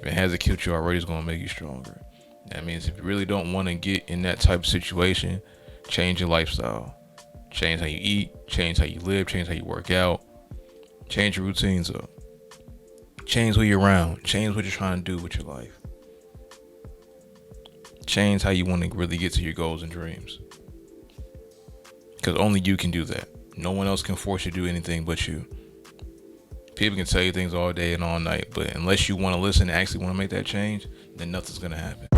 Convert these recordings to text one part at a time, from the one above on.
If it hasn't killed you already, it's gonna make you stronger. That means if you really don't want to get in that type of situation, change your lifestyle. Change how you eat, change how you live, change how you work out, change your routines up. Change who you're around, change what you're trying to do with your life. Change how you want to really get to your goals and dreams. Because only you can do that. No one else can force you to do anything but you. People can tell you things all day and all night, but unless you want to listen and actually want to make that change, then nothing's going to happen.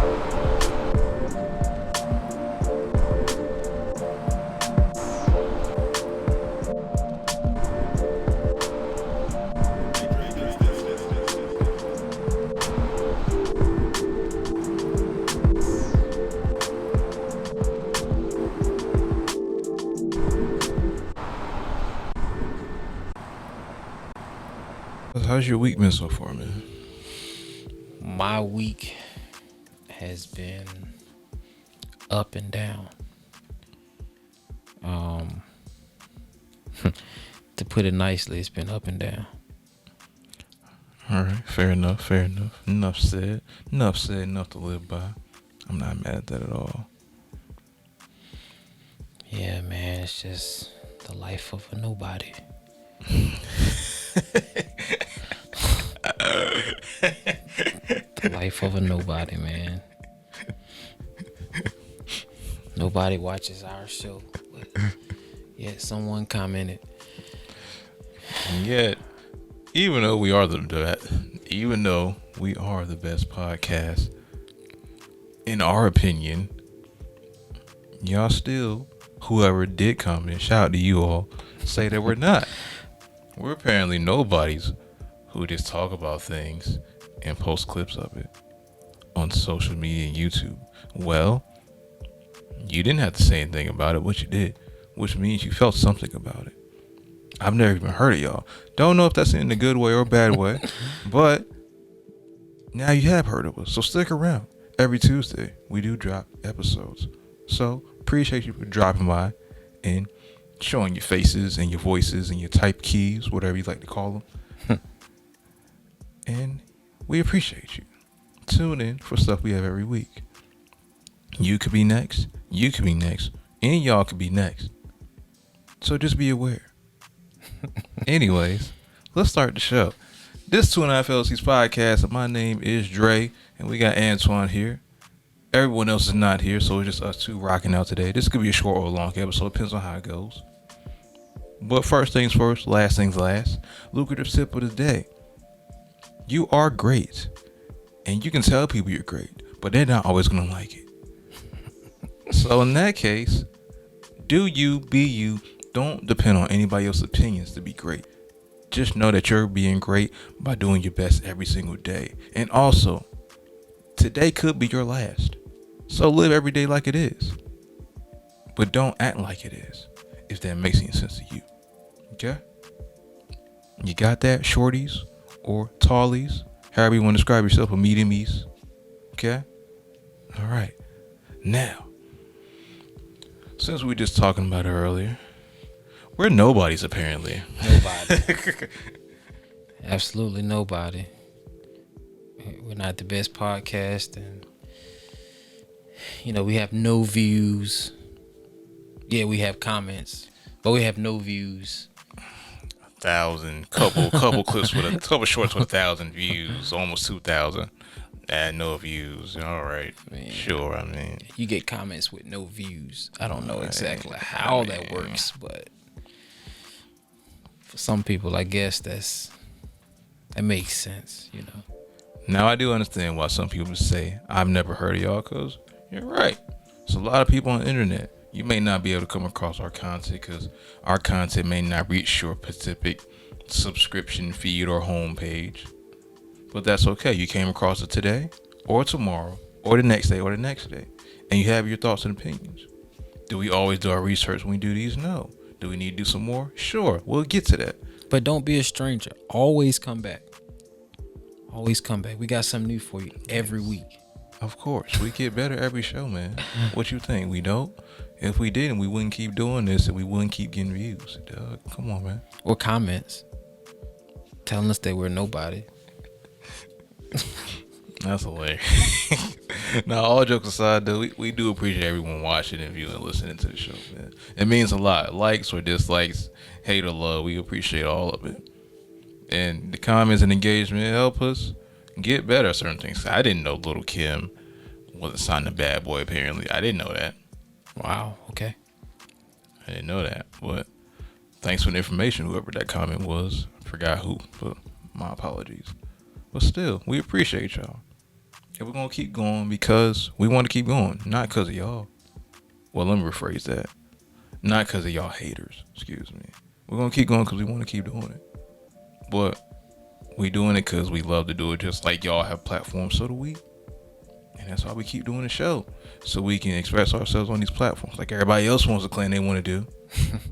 How's your week been so far, man? My week has been up and down. To put it nicely, it's been up and down. All right, fair enough. Enough said, enough to live by. I'm not mad at that at all. Yeah, man, it's just the life of a nobody. The life of a nobody, man. Nobody watches our show, but yet someone commented. And yet, even though we are the best podcast, in our opinion, y'all still, whoever did comment, shout out to you all, say that we're not. We're apparently nobodies who just talk about things and post clips of it on social media and YouTube. Well, you didn't have to say anything about it, but you did, which means you felt something about it. I've never even heard of y'all. Don't know if that's in a good way or a bad way, but now you have heard of us. So stick around. Every Tuesday, we do drop episodes. So appreciate you for dropping by and showing your faces and your voices and your type keys, whatever you like to call them. And we appreciate you. Tune in for stuff we have every week. You could be next. You could be next. Any of y'all could be next. So just be aware. Anyways, let's start the show. This 2.5 LLCs podcast. My name is Dre, and we got Antwon here. Everyone else is not here, so it's just us two rocking out today. This could be a short or a long episode. Depends on how it goes. But first things first, last things last. Lucrative tip of the day. You are great, and you can tell people you're great, but they're not always going to like it. So in that case, do you, be you. Don't depend on anybody else's opinions to be great. Just know that you're being great by doing your best every single day. And also, today could be your last. So live every day like it is. But don't act like it is, if that makes any sense to you. Okay? You got that, shorties? Or tallies, however you want to describe yourself, or mediumies. Okay? All right. Now, since we were just talking about it earlier, we're nobodies apparently. Nobody. Absolutely nobody. We're not the best podcast, and we have no views. Yeah, we have comments, but we have no views. 1,000, couple clips with a couple shorts with 1,000 views, almost 2,000. No views. All right, man, sure. I mean, you get comments with no views. I don't know exactly how that works, but for some people, I guess that makes sense. Now I do understand why some people say I've never heard of y'all, because you're right. There's a lot of people on the internet. You may not be able to come across our content because our content may not reach your specific subscription feed or homepage. But that's okay. You came across it today or tomorrow or the next day or the next day. And you have your thoughts and opinions. Do we always do our research when we do these? No. Do we need to do some more? Sure. We'll get to that. But don't be a stranger. Always come back. Always come back. We got something new for you every week. Of course. We get better every show, man. What you think? We don't? If we didn't, we wouldn't keep doing this and we wouldn't keep getting views. Doug, come on, man. Or comments telling us that we're nobody. That's hilarious. Now, all jokes aside, though, we do appreciate everyone watching and viewing and listening to the show, man. It means a lot. Likes or dislikes, hate or love, we appreciate all of it. And the comments and engagement help us get better at certain things. I didn't know Little Kim was assigned a bad boy, apparently. I didn't know that. Wow. Okay. I didn't know that. But thanks for the information, whoever that comment was. I forgot who, but my apologies. But still, we appreciate y'all. And we're going to keep going because we want to keep going. Not because of y'all. Well, let me rephrase that. Not because of y'all haters. Excuse me. We're going to keep going because we want to keep doing it. But we doing it because we love to do it, just like y'all have platforms, so do we. And that's why we keep doing the show. So we can express ourselves on these platforms like everybody else wants to claim they want to do.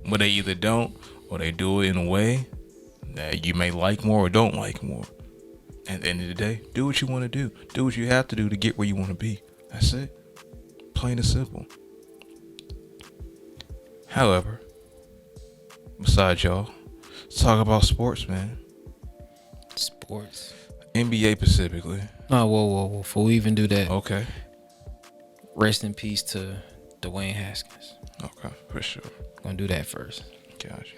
But they either don't or they do it in a way that you may like more or don't like more. At the end of the day, do what you want to do. Do what you have to do to get where you want to be. That's it. Plain and simple. However, besides y'all, let's talk about sports, man. Sports. NBA specifically. Oh, whoa. Before we even do that, Okay. rest in peace to Dwayne Haskins. Okay, for sure. Gonna do that first. Gotcha.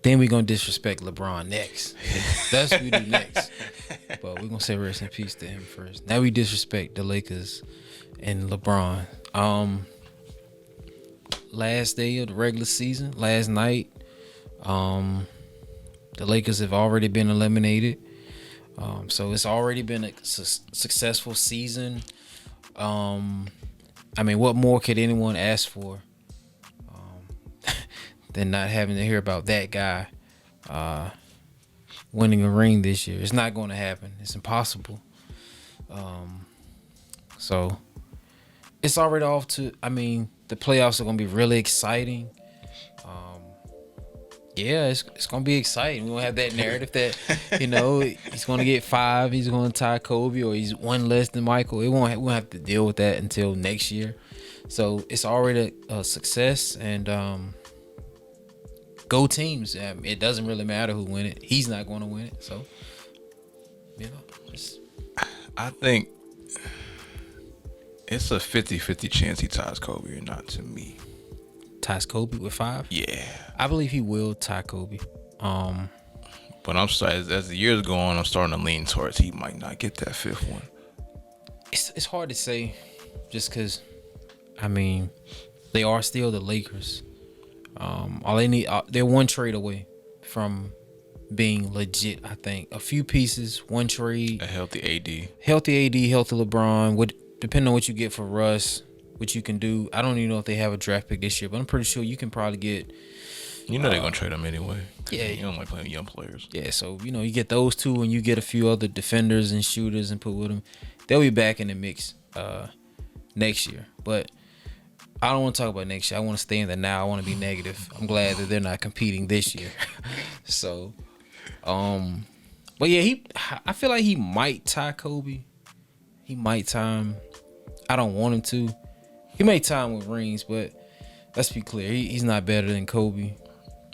Then we gonna disrespect LeBron next. That's what we do next. But we gonna say rest in peace to him first. Now we disrespect the Lakers and LeBron. Last day of the regular season, last night, the Lakers have already been eliminated. So it's already been a successful season. I mean, what more could anyone ask for than not having to hear about that guy winning a ring this year? It's not going to happen. It's impossible. So it's already off to, I mean, the playoffs are going to be really exciting. Yeah, it's gonna be exciting. We gonna have that narrative that, you know, he's gonna get 5, he's gonna tie Kobe, or he's 1 less than Michael. We won't have to deal with that until next year. So it's already a success, and go teams. It doesn't really matter who win it. He's not gonna win it. So, you know, I think it's a 50-50 chance he ties Kobe or not, to me. ties Kobe with 5. Yeah. I believe he will tie Kobe. But I'm sorry, as the years go on, I'm starting to lean towards he might not get that 5th one. It's hard to say, just because, I mean, they are still the Lakers. All they need, they're 1 trade away from being legit. I think a few pieces, 1 trade, A healthy AD, healthy LeBron. Depending on what you get for Russ, what you can do. I don't even know if they have a draft pick this year, but I'm pretty sure you can probably get. you know they're gonna trade him anyway. Yeah. You don't like playing with young players. Yeah, so you know you get those 2, and you get a few other defenders and shooters and put with them. They'll be back in the mix next year. But I don't want to talk about next year. I want to stay in the now. I want to be negative. I'm glad that they're not competing this year. So, but yeah, I feel like he might tie Kobe. He might tie him. I don't want him to. He may tie him with rings, but let's be clear, he's not better than Kobe.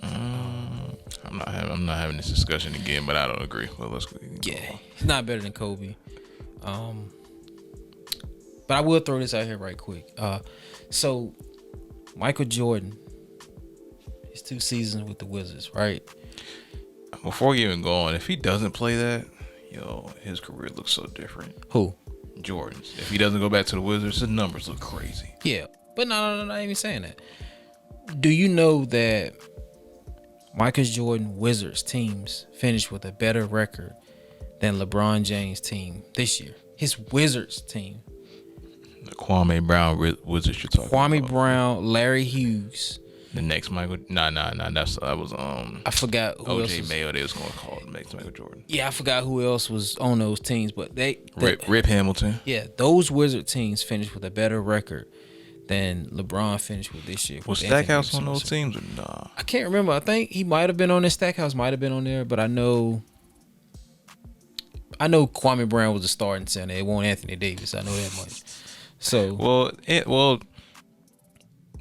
I'm not having this discussion again, but I don't agree. Well, let's go. Yeah, he's not better than Kobe. But I will throw this out here right quick. So Michael Jordan, his 2 seasons with the Wizards, right? Before we even go on, if he doesn't play that, his career looks so different. Who? Jordan's. If he doesn't go back to the Wizards, his numbers look crazy. Yeah, but no, I ain't even saying that. Do you know that Michael Jordan Wizards teams finished with a better record than LeBron James team this year? His Wizards team. The Kwame Brown Wizards you're talking about. Kwame Brown, Larry Hughes. The next Michael. Nah. That was I forgot who else OJ was, Mayo. They was gonna call the next Michael Jordan. Yeah, I forgot who else was on those teams, but Rip Hamilton. Yeah, those Wizard teams finished with a better record than LeBron finished with this year. Was Stackhouse on those teams or nah? I can't remember. I think he might have been on there. Stackhouse might have been on there, but I know Kwame Brown was a starting center. It wasn't Anthony Davis. I know that much. So well,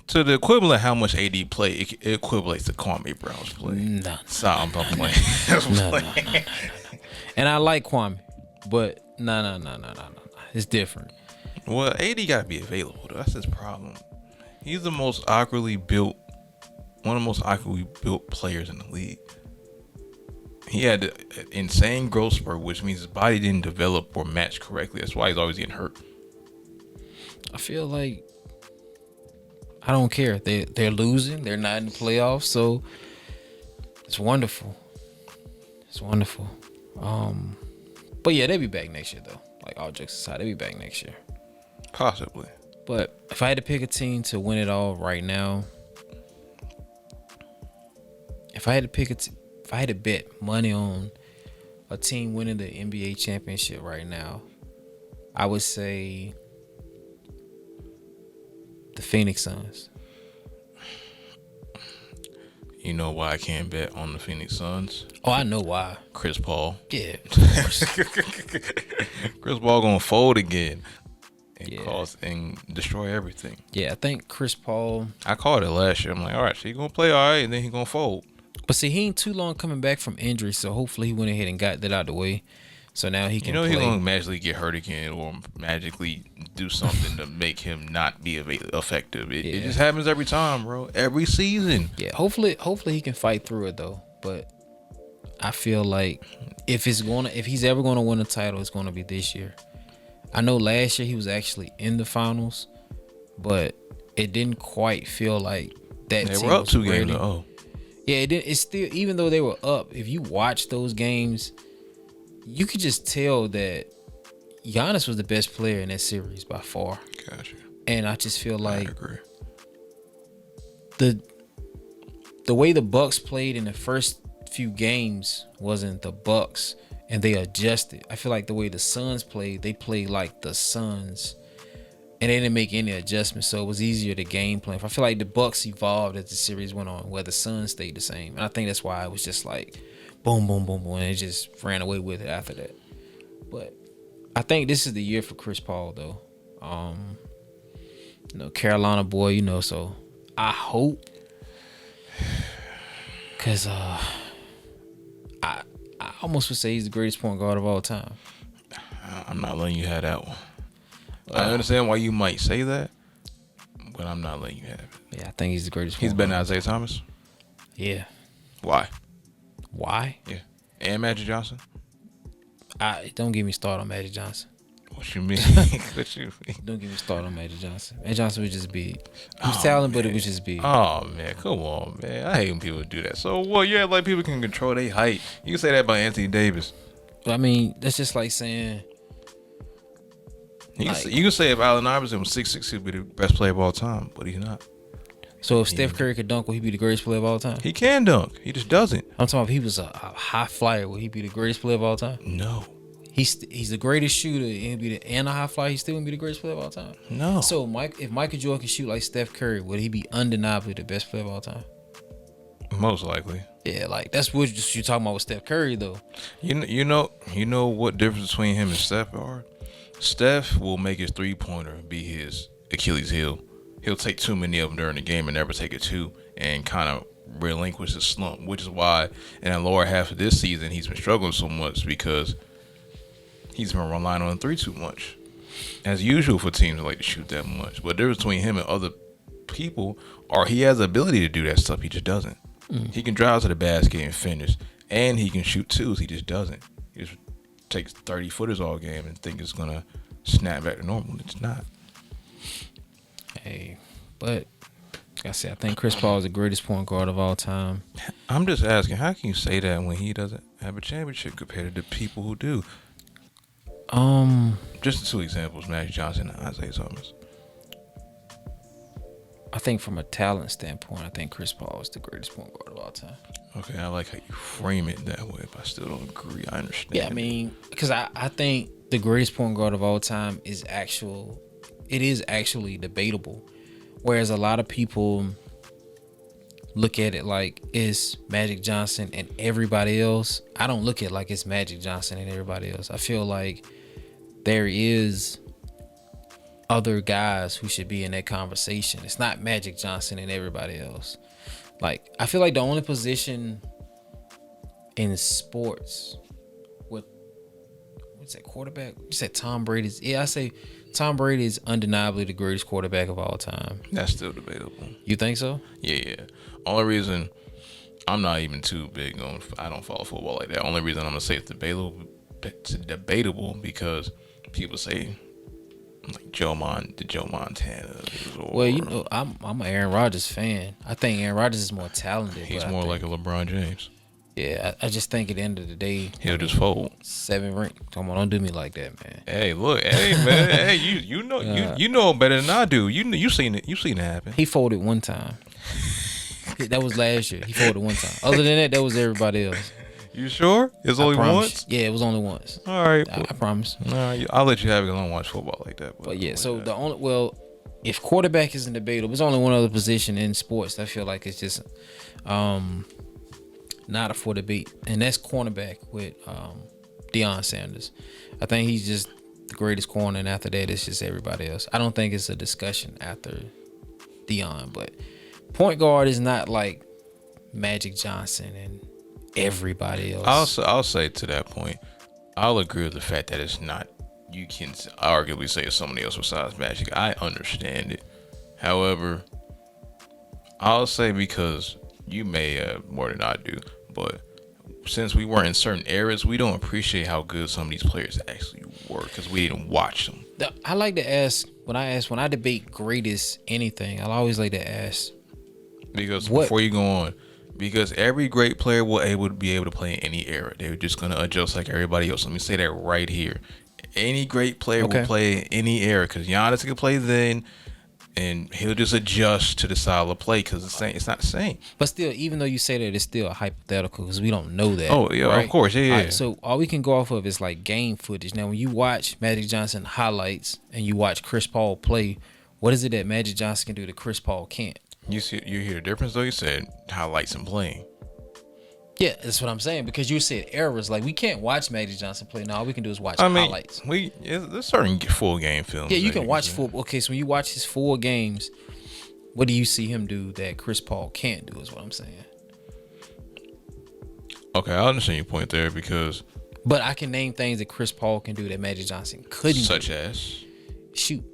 to the equivalent of how much AD played, it equates to Kwame Brown's play. No. So I'm playing. No. And I like Kwame, but No. It's different. Well, AD got to be available, though. That's his problem. He's the most awkwardly built, one of the most awkwardly built players in the league. He had an insane growth spurt, which means his body didn't develop or match correctly. That's why he's always getting hurt. I feel like I don't care. They're losing. They're not in the playoffs, so it's wonderful. It's wonderful. But yeah, they'll be back next year though. Like all jokes aside, they'll be back next year. Possibly. But if I had to pick a team to win it all right now, if I had to bet money on a team winning the NBA championship right now, I would say the Phoenix Suns. You know why I can't bet on the Phoenix Suns? Oh, I know why. Chris Paul. Yeah, of course. Chris Paul gonna fold again and Yeah. cause and destroy everything. Yeah, I think Chris Paul. I called it last year. I'm like, all right, so he gonna play all right, and then he gonna fold. But see, he ain't too long coming back from injury, so hopefully he went ahead and got that out of the way. So now he can You know play. he's gonna magically get hurt again, or magically do something to make him not be effective. It Yeah. just happens every time, bro. Every season. Yeah, hopefully he can fight through it though. But I feel like if he's ever gonna win a title, it's gonna be this year. I know last year he was actually in the finals, but it didn't quite feel like that. They team were up was 2 games ready. to 0. Yeah, it didn't. It's still, even though they were up, if you watch those games, you could just tell that Giannis was the best player in that series by far. Gotcha. And I just feel I like agree. the way the Bucks played in the first few games wasn't the Bucks, and they adjusted. I feel like the way the Suns played, they played like the Suns, and they didn't make any adjustments, so it was easier to game plan. I feel like the Bucks evolved as the series went on, where the Suns stayed the same, and I think that's why it was just like boom, boom, boom, boom, and it just ran away with it after that. But I think this is the year for Chris Paul, though. Carolina boy, so I hope, cause I almost would say he's the greatest point guard of all time. I'm not letting you have that one. I understand why you might say that, but I'm not letting you have it. Yeah, I think he's the greatest. He's point better guard. than Isaiah Thomas. Yeah. Why? Why? Yeah. And Magic Johnson. Don't get me started on Magic Johnson. What you mean? What you mean? Don't get me started on Magic Johnson. Magic Johnson was just big. He was talented, but it was just big. Oh man, come on, man. I hate when people do that. So what? Yeah, like people can control their height. You can say that about Anthony Davis. I mean, that's just like saying. You can say if Allen Iverson was 6'6", he'd be the best player of all time, but he's not. So if Steph Curry could dunk, would he be the greatest player of all time? He can dunk. He just doesn't. I'm talking about if he was a high flyer, would he be the greatest player of all time? No. He's the greatest shooter and a high flyer. He still wouldn't be the greatest player of all time. No. So if Michael Jordan could shoot like Steph Curry, would he be undeniably the best player of all time? Most likely. Yeah, like that's what you're talking about with Steph Curry though. You know what difference between him and Steph are? Steph will make his 3-pointer be his Achilles heel. He'll take too many of them during the game and never take a 2 and kind of relinquish his slump, which is why in the lower half of this season he's been struggling so much because he's been relying on 3 too much. As usual for teams that like to shoot that much. But the difference between him and other people are he has the ability to do that stuff. He just doesn't. He can drive to the basket and finish, and he can shoot 2s. He just doesn't. He just takes 30-footers all game and think it's gonna snap back to normal. It's not. Hey, but like I said, I think Chris Paul is the greatest point guard of all time. I'm just asking, how can you say that when he doesn't have a championship compared to the people who do? Just the 2 examples, Magic Johnson and Isaiah Thomas. I think from a talent standpoint, I think Chris Paul is the greatest point guard of all time. Okay, I like how you frame it that way, but I still don't agree. I understand. Yeah, I mean, because I think the greatest point guard of all time is actually debatable. Whereas a lot of people look at it like it's Magic Johnson and everybody else. I don't look at it like it's Magic Johnson and everybody else. I feel like there is other guys who should be in that conversation. It's not Magic Johnson and everybody else. Like, I feel like the only position in sports with said quarterback. You said Tom Brady's. Yeah, I say Tom Brady is undeniably the greatest quarterback of all time. That's still debatable. You think so? Yeah. Only reason I'm not even too big on. I don't follow football like that. Only reason I'm gonna say it's debatable because people say like Joe Montana. Well, you know, I'm an Aaron Rodgers fan. I think Aaron Rodgers is more talented. He's more like a LeBron James. Yeah, I just think at the end of the day, He'll just fold. 7 ring. Come on, don't do me like that, man. Hey, look, hey man, hey, you know you know better than I do. You seen it happen. He folded one time. That was last year. He folded one time. Other than that was everybody else. You sure? It's only once? Yeah, it was only once. All right. I promise. All right, I'll let you have it because I don't watch football like that. But yeah, so the only if quarterback isn't debatable, there's only one other position in sports that I feel like it's just not up for debate, and that's cornerback with Deion Sanders. I think he's just the greatest corner, and after that, it's just everybody else. I don't think it's a discussion after Deion, but point guard is not like Magic Johnson and everybody else. I'll say to that point, I'll agree with the fact that it's not. You can arguably say it's somebody else besides Magic. I understand it. However, I'll say because you may have more than I do, but since we weren't in certain eras, we don't appreciate how good some of these players actually were because we didn't watch them. I like to ask when I debate greatest anything. I always like to ask because before you go on, because every great player will be able to play in any era. They're just gonna adjust like everybody else. Let me say that right here. Any great player will play in any era because Giannis can play then. And he'll just adjust to the style of play because it's not the same. But still, even though you say that, it's still a hypothetical because we don't know that. Oh, yeah, right? Of course. Yeah, Right, so all we can go off of is like game footage. Now, when you watch Magic Johnson highlights and you watch Chris Paul play, what is it that Magic Johnson can do that Chris Paul can't? You hear the difference, though? You said highlights and playing. Yeah, that's what I'm saying because you said errors. Like, we can't watch Magic Johnson play. No, all we can do is watch highlights. There's certain full game films. Yeah, you can watch full. Okay, so when you watch his full games, what do you see him do that Chris Paul can't do is what I'm saying. Okay, I understand your point there because... But I can name things that Chris Paul can do that Magic Johnson couldn't Such do. as? Shoot.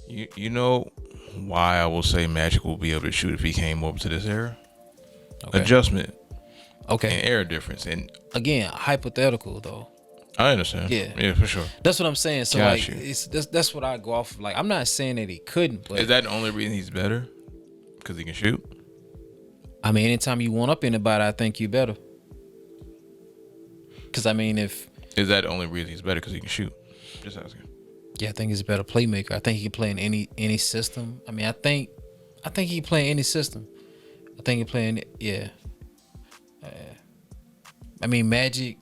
You know why I will say Magic will be able to shoot if he came over to this era? Okay. Adjustment. Okay. And era difference. And again, hypothetical though. I understand. Yeah, for sure. That's what I'm saying. So that's what I go off of. Like, I'm not saying that he couldn't, but is that the only reason he's better? Because he can shoot? I mean, anytime you one up anybody, I think you better. Because I mean, if is that the only reason he's better? Because he can shoot? Just asking. Yeah, I think he's a better playmaker. I think he can play in any system. I mean, I think he can play in any system. I think he play in I mean, Magic.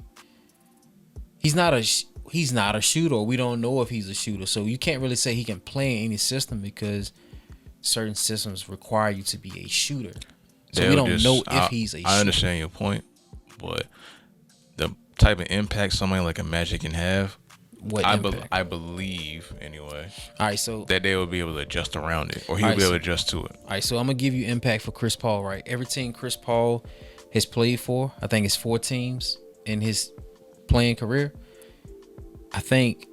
He's not a shooter. We don't know if he's a shooter, so you can't really say he can play in any system because certain systems require you to be a shooter. So we don't know if he's a shooter. I understand your point, but the type of impact somebody like a Magic can have, I believe anyway. All right, so that they will be able to adjust around it, or he will be able to adjust to it. All right, so I'm gonna give you impact for Chris Paul. Right, every team Chris Paul has played for, I think it's 4 teams in his playing career. I think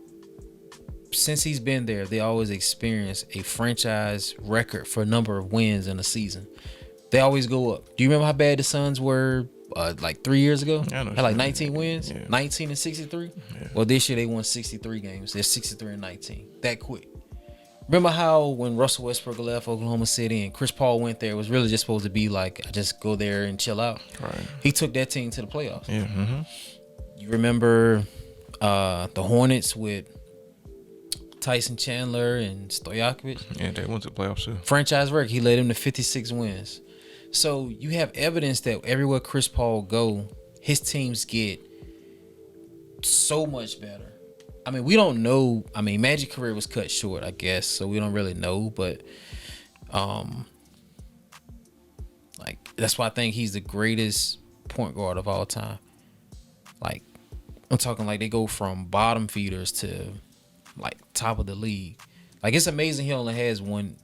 since he's been there, they always experience a franchise record for number of wins in a season. They always go up. Do you remember how bad the Suns were like 3 years ago? Had like 19 wins, 19 and 63. Yeah. Well, this year they won 63 games. They're 63 and 19. That quick. Remember how when Russell Westbrook left Oklahoma City and Chris Paul went there, it was really just supposed to be like, I just go there and chill out. Right. He took that team to the playoffs. Yeah. Mm-hmm. You remember the Hornets with Tyson Chandler and Stojakovic? Yeah, they went to the playoffs too. Franchise record. He led them to 56 wins. So you have evidence that everywhere Chris Paul go, his teams get so much better. I mean, we don't know. I mean, Magic's career was cut short, I guess, so we don't really know. But, like, that's why I think he's the greatest point guard of all time. Like, I'm talking like they go from bottom feeders to like top of the league. Like, it's amazing he only has one.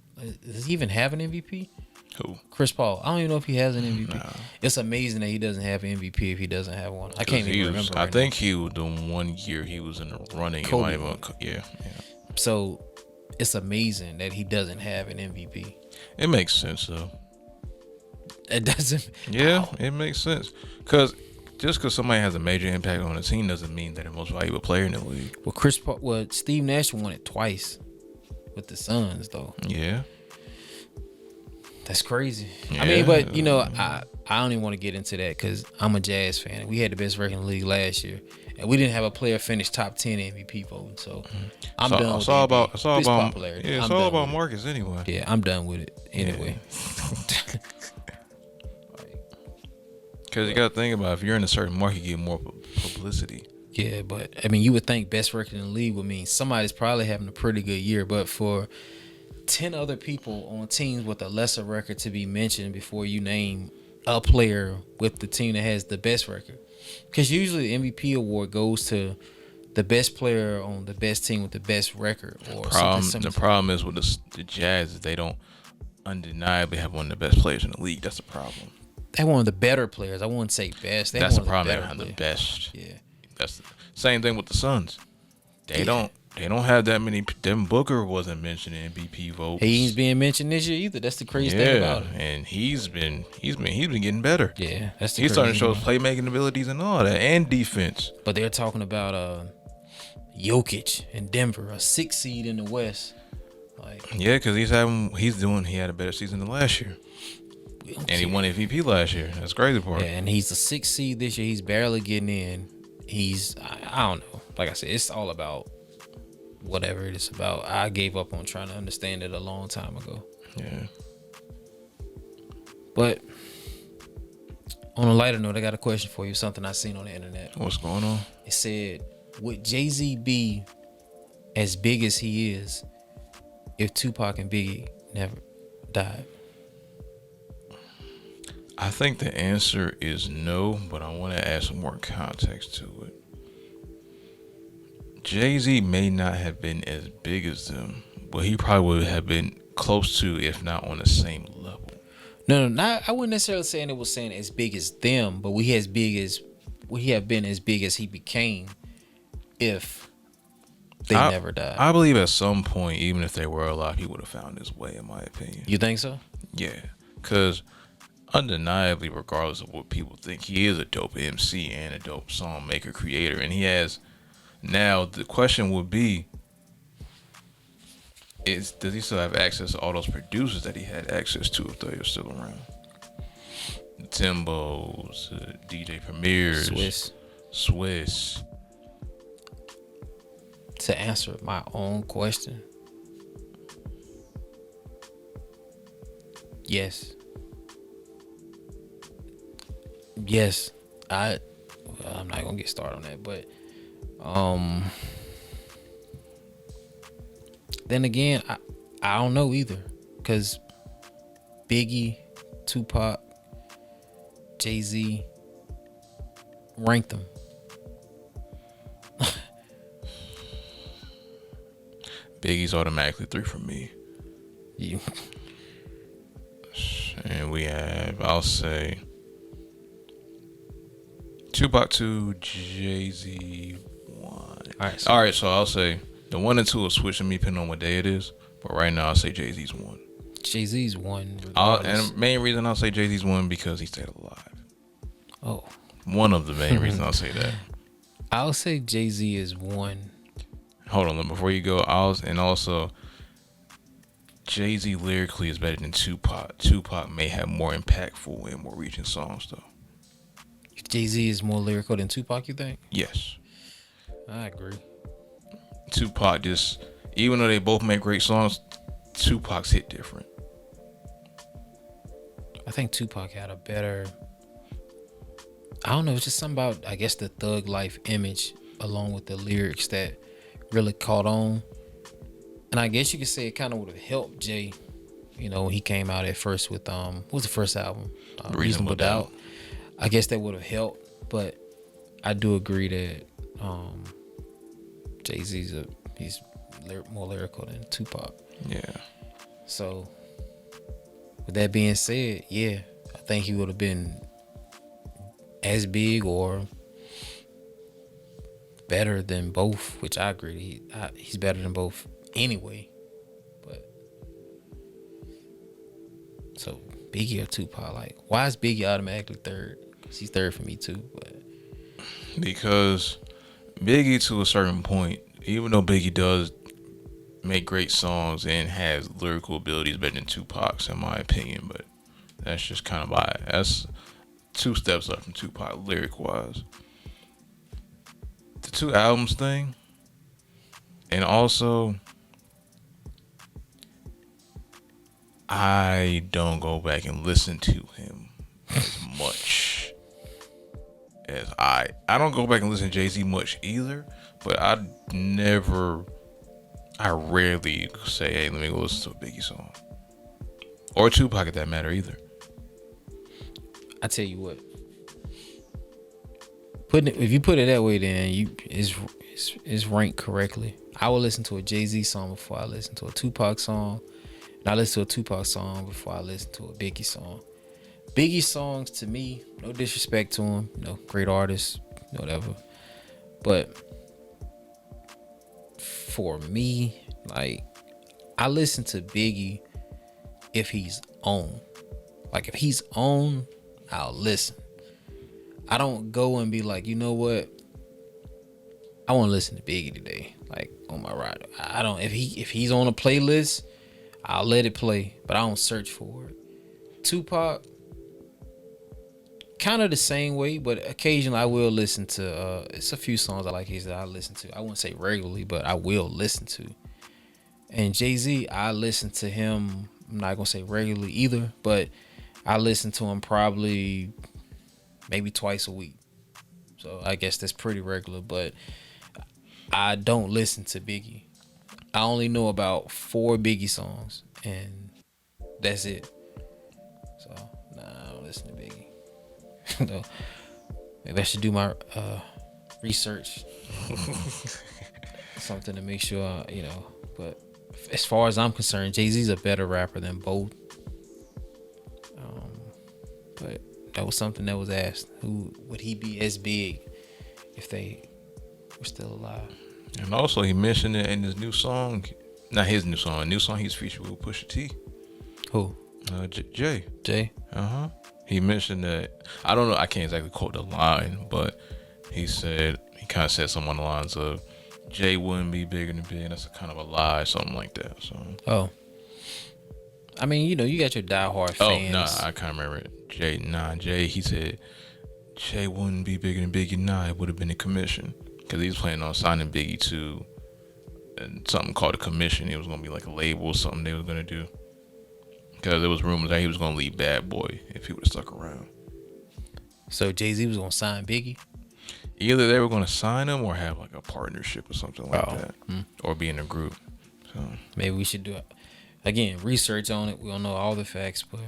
Does he even have an MVP? Who? Chris Paul. I don't even know if he has an MVP. Nah. It's amazing that he doesn't have an MVP if he doesn't have one. I can't even remember. I think he was the 1 year he was in the running. Kobe It might won. yeah. So it's amazing that he doesn't have an MVP. It makes sense though. It doesn't. Yeah, Wow. it makes sense. Just because somebody has a major impact on a team doesn't mean they're the most valuable player in the league. Well, Steve Nash won it twice with the Suns, though. Yeah. That's crazy. Yeah. I mean, but I don't even want to get into that because I'm a Jazz fan. We had the best record in the league last year, and we didn't have a player finish top 10 MVP voting. So I'm done with It's all about popularity. Yeah, it's all about Marcus anyway. Yeah, I'm done with it anyway. Because you got to think about if you're in a certain market, you get more publicity. Yeah, but I mean, you would think best record in the league would mean somebody's probably having a pretty good year, but for 10 other people on teams with a lesser record to be mentioned before you name a player with the team that has the best record. Because usually the MVP award goes to the best player on the best team with the best record. Or The problem is with the Jazz is they don't undeniably have one of the best players in the league. That's the problem. They're one of the better players. I wouldn't say best. That's the problem. They don't have the best. Yeah. That's the same thing with the Suns. They don't have that many. Devin Booker wasn't mentioned in MVP votes. He ain't being mentioned this year either. That's the crazy thing about him. And he's been getting better. Yeah, that's the he's starting to show thing. his playmaking abilities and all that, and defense. But they're talking about Jokic in Denver, a 6 seed in the West. Yeah, because he had a better season than last year, and he won MVP last year. That's the crazy part. Yeah, and he's a 6 seed this year. He's barely getting in. I don't know. Like I said, it's all about whatever it is about. I gave up on trying to understand it a long time ago. Yeah. But on a lighter note, I got a question for you. Something I seen on the internet. What's going on? It said, would Jay-Z be as big as he is if Tupac and Biggie never died? I think the answer is no, but I want to add some more context to it. Jay-Z may not have been as big as them, but he probably would have been close to, if not on the same level. No, I wouldn't necessarily saying it was saying as big as them, but we have been as big as he became if they never died. I believe at some point, even if they were alive, he would have found his way, in my opinion. You think so? Yeah, because undeniably, regardless of what people think, he is a dope MC and a dope song maker, creator, and he has. Now the question would be: does he still have access to all those producers that he had access to if they were still around? The Timbos, DJ Premiers, Swiss. To answer my own question, yes. I'm not gonna get started on that, but then again, I don't know either, because Biggie, Tupac, Jay-Z, rank them. Biggie's automatically 3 for me. You. And we have, I'll say, Tupac 2, Jay-Z 1. All right, so I'll say the 1 and 2 will switch to me depending on what day it is. But right now, I'll say Jay-Z's 1. Jay-Z's 1. And the main reason I'll say Jay-Z's 1 because he stayed alive. Oh. One of the main reasons I'll say that. I'll say Jay-Z is 1. Hold on, before you go, also Jay-Z lyrically is better than Tupac. Tupac may have more impactful and more reaching songs though. Jay-Z is more lyrical than Tupac, you think? Yes. I agree. Tupac just, even though they both make great songs, Tupac's hit different. I think Tupac had a better, I don't know, it's just something about, I guess, the thug life image along with the lyrics that really caught on. And I guess you could say it kind of would have helped Jay, when he came out at first with what was the first album? Reasonable Doubt. I guess that would have helped, but I do agree that Jay-Z's he's more lyrical than Tupac. Yeah. So With that being said, yeah, I think he would have been as big or better than both, which I agree. He's better than both anyway. But so Biggie or Tupac, like, why is Biggie automatically third? Because he's third for me too. But Because Biggie, to a certain point, even though Biggie does make great songs and has lyrical abilities better than Tupac's, in my opinion, but that's just kind of biased. That's two steps up from Tupac lyric wise. The two albums thing, and also I don't go back and listen to him as much as I don't go back and listen to Jay-Z much either, but I rarely say, hey, let me go listen to a Biggie song. Or Tupac at that matter either. I tell you what, if you put it that way, then it's ranked correctly. I will listen to a Jay-Z song before I listen to a Tupac song. And I listen to a Tupac song before I listen to a Biggie song. Biggie songs, to me, no disrespect to him, great artist, whatever. But for me, like, I listen to Biggie if he's on. Like, if he's on, I'll listen. I don't go and be like, you know what? I want to listen to Biggie today, like on my ride. I don't. If he's on a playlist, I'll let it play, but I don't search for it. Tupac, kind of the same way, but occasionally I will listen to. It's a few songs I like his that I listen to. I wouldn't say regularly, but I will listen to. And Jay-Z, I listen to him. I'm not gonna say regularly either, but I listen to him probably maybe twice a week. So I guess that's pretty regular, but I don't listen to Biggie. I only know about 4 Biggie songs, and that's it. So, nah, I don't listen to Biggie. No, maybe I should do my research. Something to make sure, But as far as I'm concerned, Jay-Z's a better rapper than both. But that was something that was asked. Who would he be as big if they were still alive? And also, he mentioned it in his new song. Not his new song. A new song he's featured with Pusha T. Who? Jay. Jay? Uh-huh. He mentioned that, I don't know, I can't exactly quote the line, but he kind of said something on the lines of, Jay wouldn't be bigger than Big, and that's a kind of a lie, something like that. So. Oh. I mean, you got your diehard fans. Oh, nah, I can't remember it. Jay, he said, Jay wouldn't be bigger than Biggie. Nah, it would have been a commission. Because he was planning on signing Biggie to something called a commission. It was going to be like a label or something they was going to do. Because there was rumors that he was going to leave Bad Boy if he would have stuck around. So Jay-Z was going to sign Biggie? Either they were going to sign him or have like a partnership or something like that. Or be in a group. So maybe we should do it. Again, research on it. We don't know all the facts, but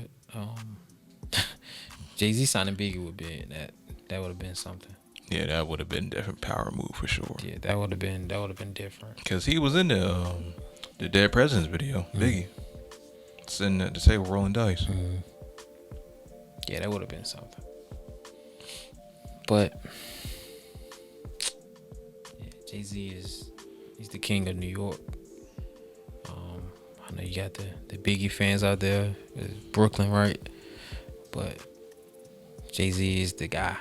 Jay-Z signing Biggie would be that would have been something. Yeah, that would have been a different power move for sure. Yeah, that would have been different. Because he was in the Dead Presidents video, Biggie. Sitting at the table rolling dice. Yeah, that would have been something. But yeah, Jay-Z he's the king of New York. I know you got the Biggie fans out there, Brooklyn, right? But Jay-Z is the guy.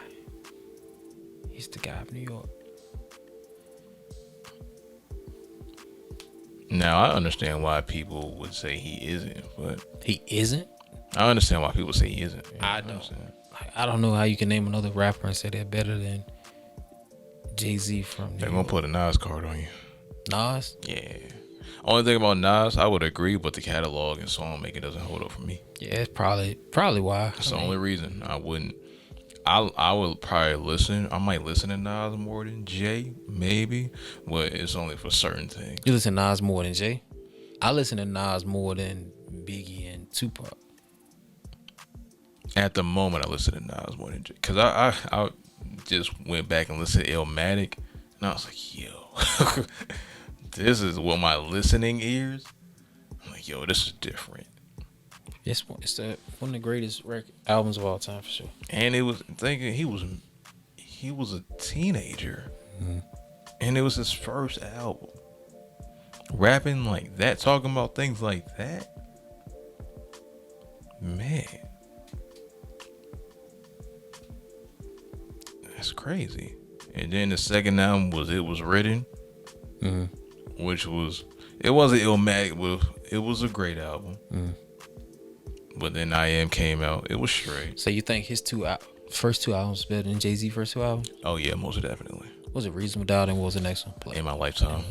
He's the guy of New York. Now, I understand why people would say he isn't, but... He isn't? I understand why people say he isn't. Yeah, I don't know how you can name another rapper and say they're better than Jay-Z from New York. They're going to put a Nas card on you. Nas? Yeah. Only thing about Nas, I would agree, but the catalog and song making doesn't hold up for me. Yeah, it's probably why. That's the only reason. I would probably listen. I might listen to Nas more than Jay, maybe, but it's only for certain things. You listen to Nas more than Jay? I listen to Nas more than Biggie and Tupac. At the moment, I listen to Nas more than Jay, because I just went back and listened to Illmatic, and I was like, yo, this is what my listening ears. I'm like, yo, this is different. It's one of the greatest albums of all time for sure. And it was thinking he was a teenager, and it was his first album. Rapping like that, talking about things like that, man, that's crazy. And then the second album was It Was Written, which it wasn't Illmatic, but it was a great album. But then I Am came out. It was straight. So you think his first two albums better than Jay-Z first two albums? Oh yeah, most definitely. Was it Reasonable Doubt, and what was the next one? In My Lifetime.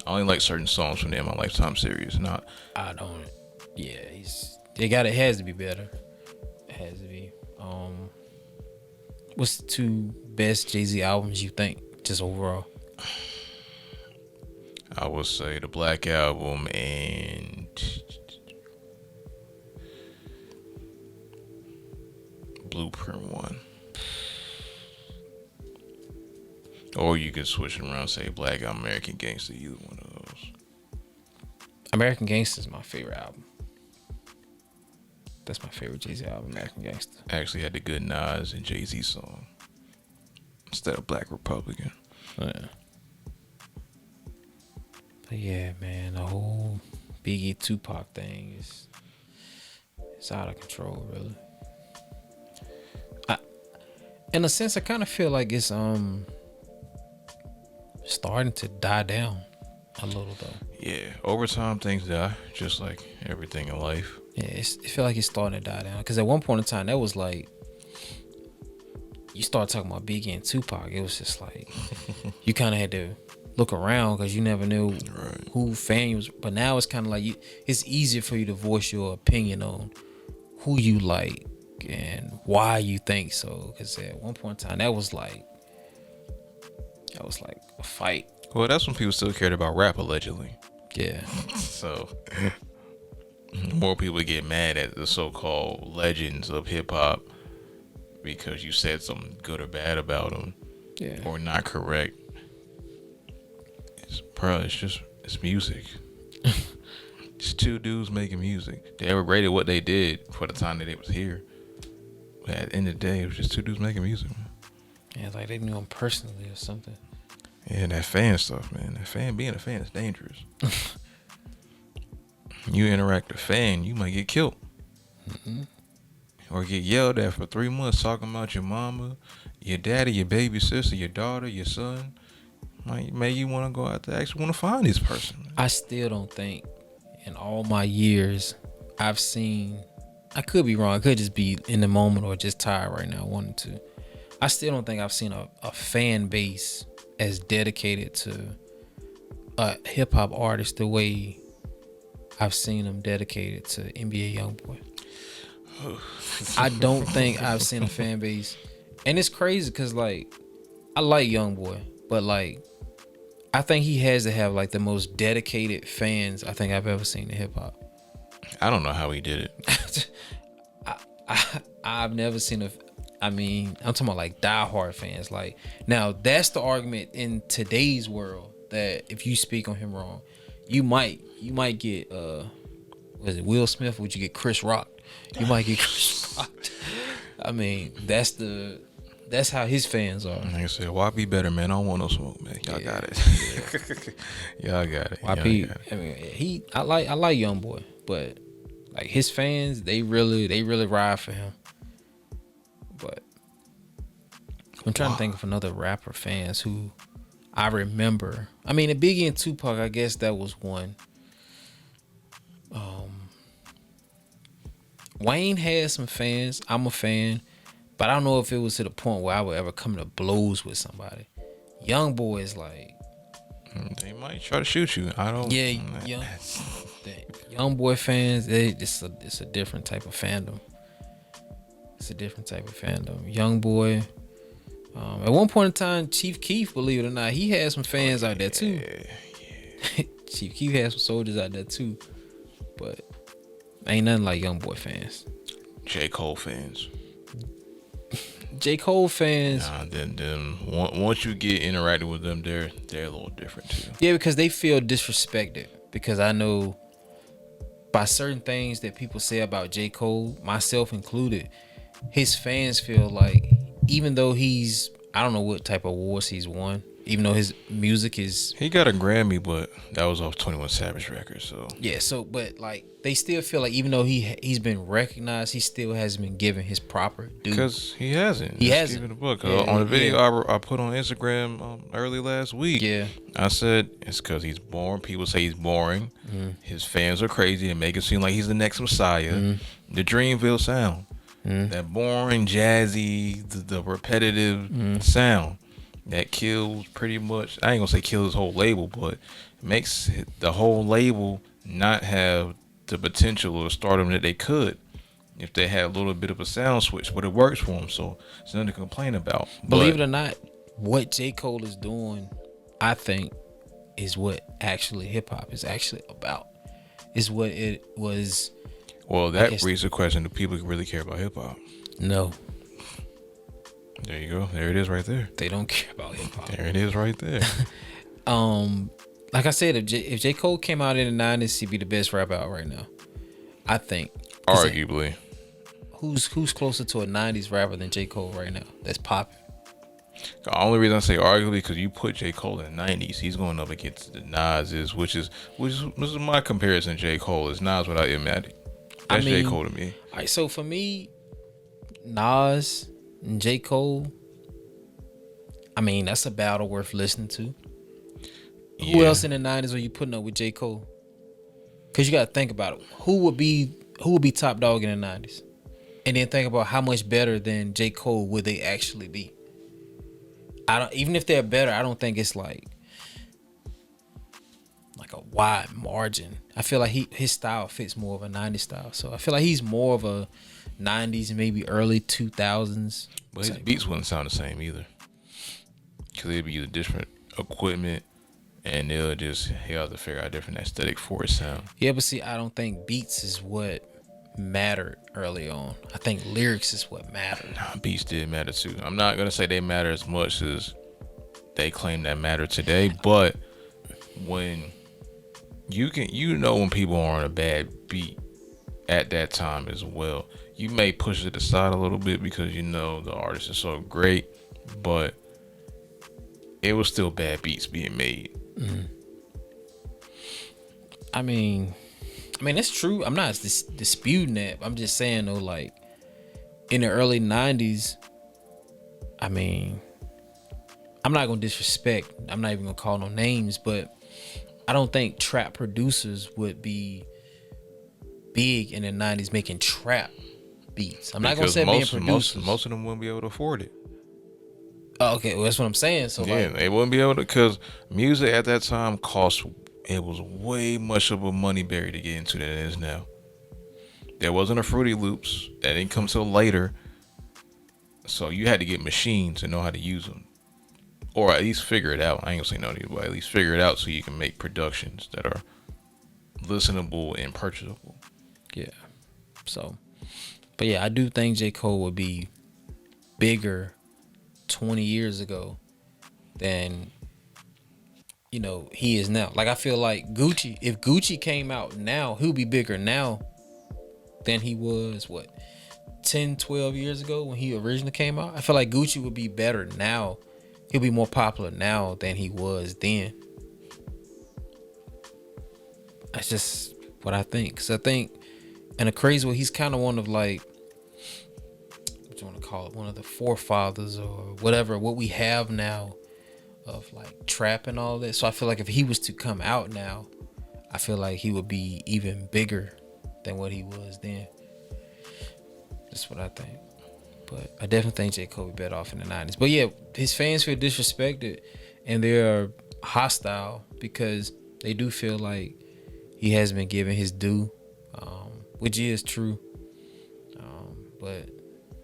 I only like certain songs from the In My Lifetime series. Not. I don't. Yeah, it has to be better. It has to be. What's the two best Jay-Z albums you think, just overall? I would say the Black Album and Blueprint 1. Or you could switch it around, say Black Album, American Gangster, either one of those. American Gangster is my favorite album. That's my favorite Jay-Z album, American Gangster. Actually had the good Nas and Jay-Z song instead of Black Republican. Yeah. But yeah, man, the whole Biggie Tupac thing it's out of control, really. In a sense, I kind of feel like it's starting to die down a little though. Yeah, over time things die, just like everything in life. Yeah, it feel like it's starting to die down. Because at one point in time, that was like, you start talking about Biggie and Tupac, it was just like, you kind of had to look around because you never knew who fan you was. But now it's kind of like, it's easier for you to voice your opinion on who you like and why you think so. Because at one point in time, that was like a fight. Well, that's when people still cared about rap, allegedly. Yeah. So more people get mad at the so-called legends of hip-hop because you said something good or bad about them, or not correct. It's music. It's two dudes making music. They ever rated what they did for the time that they was here. But at the end of the day, it was just two dudes making music, man. Yeah, like they knew him personally or something. Yeah, that fan stuff, man. Being a fan is dangerous. You interact with a fan, you might get killed. Or get yelled at for 3 months talking about your mama, your daddy, your baby sister, your daughter, your son. Maybe you want to go out there, actually want to find this person. I still don't think in all my years I've seen, I could be wrong, I could just be in the moment or just tired right now wanting to. I still don't think I've seen a fan base as dedicated to a hip hop artist the way I've seen them dedicated to NBA YoungBoy. I don't think I've seen a fan base, and it's crazy because like I like YoungBoy, but like I think he has to have like the most dedicated fans I think I've ever seen in hip hop. I don't know how he did it. I've never seen I'm talking about like diehard fans. Like now that's the argument in today's world that if you speak on him wrong, you might get was it Will Smith? Would you get Chris Rock? You might get Chris Rock. I mean, that's how his fans are. Like I said, YP better, man. I don't want no smoke, man. Y'all got it. Y'all got it. YP. I mean, I like YoungBoy, but like his fans, they really ride for him. But I'm trying to think of another rapper fans who I remember. I mean, the Biggie and Tupac, I guess that was one. Wayne had some fans. I'm a fan, but I don't know if it was to the point where I would ever come to blows with somebody. YoungBoy is like, they might try to shoot you. I don't. Yeah, YoungBoy fans. It's a different type of fandom. It's a different type of fandom. YoungBoy. At one point in time, Chief Keef, believe it or not, he had some fans out there too. Yeah. Chief Keef had some soldiers out there too, but ain't nothing like YoungBoy fans. J. Cole fans. J. Cole fans. Nah, then once you get interacted with them, they're a little different too. Yeah, because they feel disrespected. Because I know by certain things that people say about J. Cole, myself included, his fans feel like even though I don't know what type of awards he's won, even though his music is, He got a Grammy, but that was off 21 Savage records. So yeah, so but like they still feel like even though he's been recognized, he still hasn't been given his proper due. because he hasn't. He Just hasn't. keep it a book. Yeah, On the video yeah. I put on Instagram early last week, Yeah. I said it's because he's boring. People say he's boring. His fans are crazy and make it seem like he's the next Messiah. The Dreamville sound, that boring, jazzy, the repetitive sound that kills pretty much. I ain't gonna say kills his whole label, but makes the whole label not have the potential or stardom that they could if they had a little bit of a sound switch. But it works for them, so it's nothing to complain about. Believe it or not, what J. Cole is doing, I think, is what actually hip hop is actually about. Is what it was. Well, that raises the question: do people really care about hip hop? No. There you go. There it is, right there. They don't care about hip hop. There it is, right there. Like I said, if J. Cole came out in the 90s, he'd be the best rapper out right now. I think. Arguably. Who's closer to a 90s rapper than J. Cole right now? That's popping. The only reason I say arguably because you put J. Cole in the 90s, he's going up against the Nas's, which is my comparison. J. Cole is Nas without Illmatic. That's J. Cole to me. All right, so for me, Nas and J. Cole, I mean, that's a battle worth listening to. Yeah. Who else in the 90s are you putting up with J. Cole? Because you got to think about it. Who would be top dog in the 90s? And then think about how much better than J. Cole would they actually be. Even if they're better, I don't think it's like a wide margin. I feel like his style fits more of a 90s style. So I feel like he's more of a 90s, maybe early 2000s. But his beats wouldn't sound the same either. Because they'd be different equipment and they'll have to figure out a different aesthetic for his sound. Yeah, but see, I don't think beats is what mattered early on. I think lyrics is what mattered. Nah, beats did matter too. I'm not going to say they matter as much as they claim that matter today, but when when people are on a bad beat at that time as well. You may push it aside a little bit because the artist is so great, but it was still bad beats being made. I mean that's true. I'm not disputing that. I'm just saying though, like in the early 90s, I mean, I'm not gonna disrespect. I'm not even gonna call no names, but I don't think trap producers would be big in the 90s making trap beats. I'm not gonna say being producers. Most of them wouldn't be able to afford it. Oh, okay, well, that's what I'm saying. So yeah, they wouldn't be able to, because music at that time it was way much of a money berry to get into than it is now. There wasn't a Fruity Loops. That didn't come till later. So you had to get machines to know how to use them. Or at least figure it out. I ain't gonna say no to you, but at least figure it out so you can make productions that are listenable and purchasable. Yeah. So, but yeah, I do think J. Cole would be bigger 20 years ago than he is now. Like, I feel like Gucci, if Gucci came out now, he'll be bigger now than he was 10, 12 years ago when he originally came out. I feel like Gucci would be better now. He'll be more popular now than he was then. That's just what I think. Cause I think in a crazy way, he's kind of one of what you want to call it, one of the forefathers or whatever, what we have now of like trap and all that. So I feel like if he was to come out now, I feel like he would be even bigger than what he was then. That's what I think. But I definitely think J. Cole would be better off in the 90s. But yeah, his fans feel disrespected and they're hostile because they do feel like he hasn't been given his due, which is true. But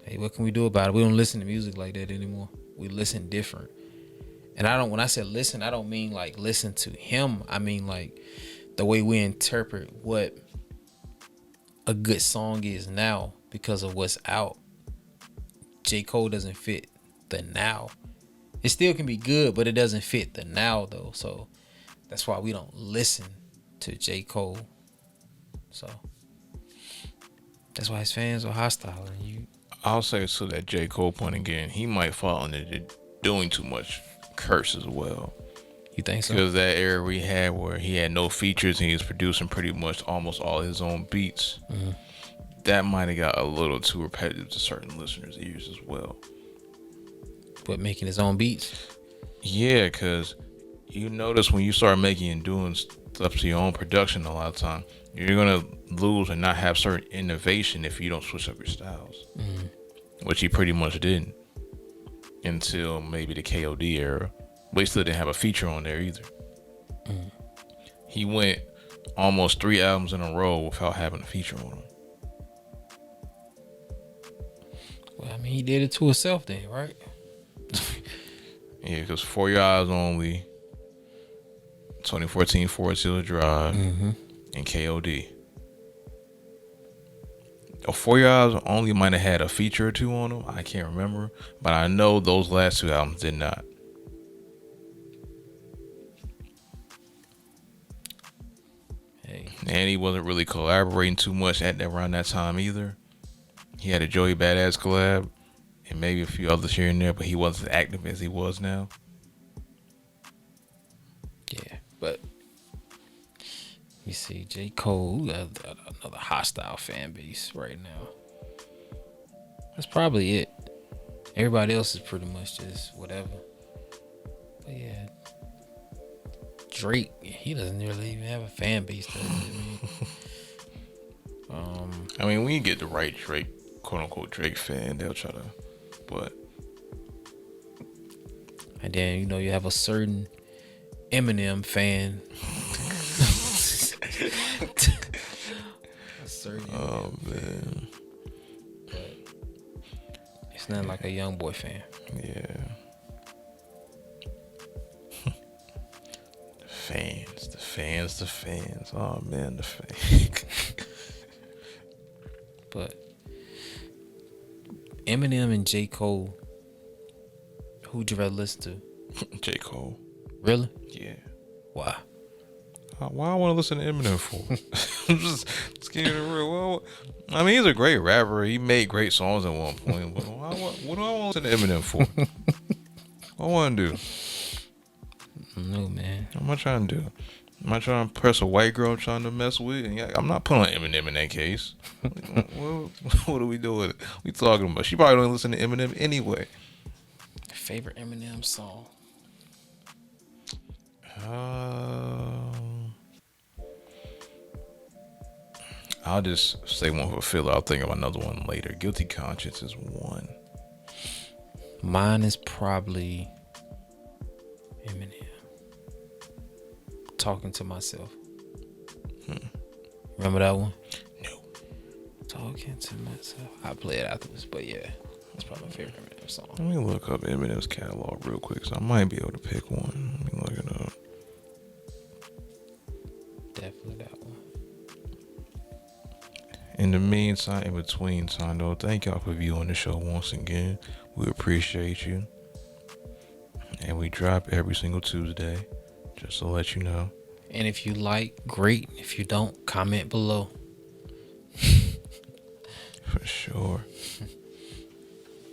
hey, what can we do about it? We don't listen to music like that anymore. We listen different. And when I say listen, I don't mean like listen to him. I mean like the way we interpret what a good song is now because of what's out. J. Cole doesn't fit the now. It still can be good, but it doesn't fit the now though. So that's why we don't listen to J. Cole So that's why his fans are hostile. And you, I'll say to that J. Cole point again, he might fall into doing too much curse as well. you think so? Because that era we had where he had no features and he was producing pretty much almost all his own beats, that might have got a little too repetitive to certain listeners' ears as well. But making his own beats. Yeah, because you notice when you start making and doing stuff to your own production a lot of time, you're going to lose and not have certain innovation if you don't switch up your styles. Which he pretty much didn't until maybe the KOD era. But he still didn't have a feature on there either. He went almost 3 albums in a row without having a feature on them. Well, I mean, he did it to himself then, right? Yeah, because For Your Eyes Only, 2014 Forest Hill Drive, and KOD. For Your Eyes Only might have had a feature or two on them. I can't remember. But I know those last 2 albums did not. And he wasn't really collaborating too much around that time either. He had a Joey Badass collab and maybe a few others here and there, but he wasn't as active as he was now. Yeah, but you see, J. Cole got another hostile fan base right now. That's probably it. Everybody else is pretty much just whatever. But yeah, Drake, he doesn't really even have a fan base, does he? I mean, when you get the right Drake, quote unquote Drake fan, they'll try to, but. And then, you know, you have a certain Eminem fan. Oh, man. But it's not like a young boy fan. Yeah. The fans. Oh, man, the fans. But Eminem and J. Cole, who'd you rather listen to? J. Cole. Really? Yeah. Why? Why I want to listen to Eminem for? I'm just getting it real. Well, I mean, he's a great rapper. He made great songs at one point. But what do I want to listen to Eminem for? What I want to do? No, man. What am I trying to do? Am I trying to press a white girl I'm trying to mess with? And yeah, I'm not putting on Eminem in that case. What are we doing? We talking about? She probably don't listen to Eminem anyway. Favorite Eminem song? I'll just say one for filler. I'll think of another one later. Guilty Conscience is one. Mine is probably Eminem. Talking to Myself. Remember that one? No. Talking to Myself. I'll play it afterwards, but yeah, that's probably my favorite Eminem song. Let me look up Eminem's catalog real quick, so I might be able to pick one. Let me look it up. Definitely that one. In the meantime, in between time though, thank y'all for viewing the show once again. We appreciate you. And we drop every single Tuesday, just to let you know. And if you like, great. If you don't, comment below. For sure.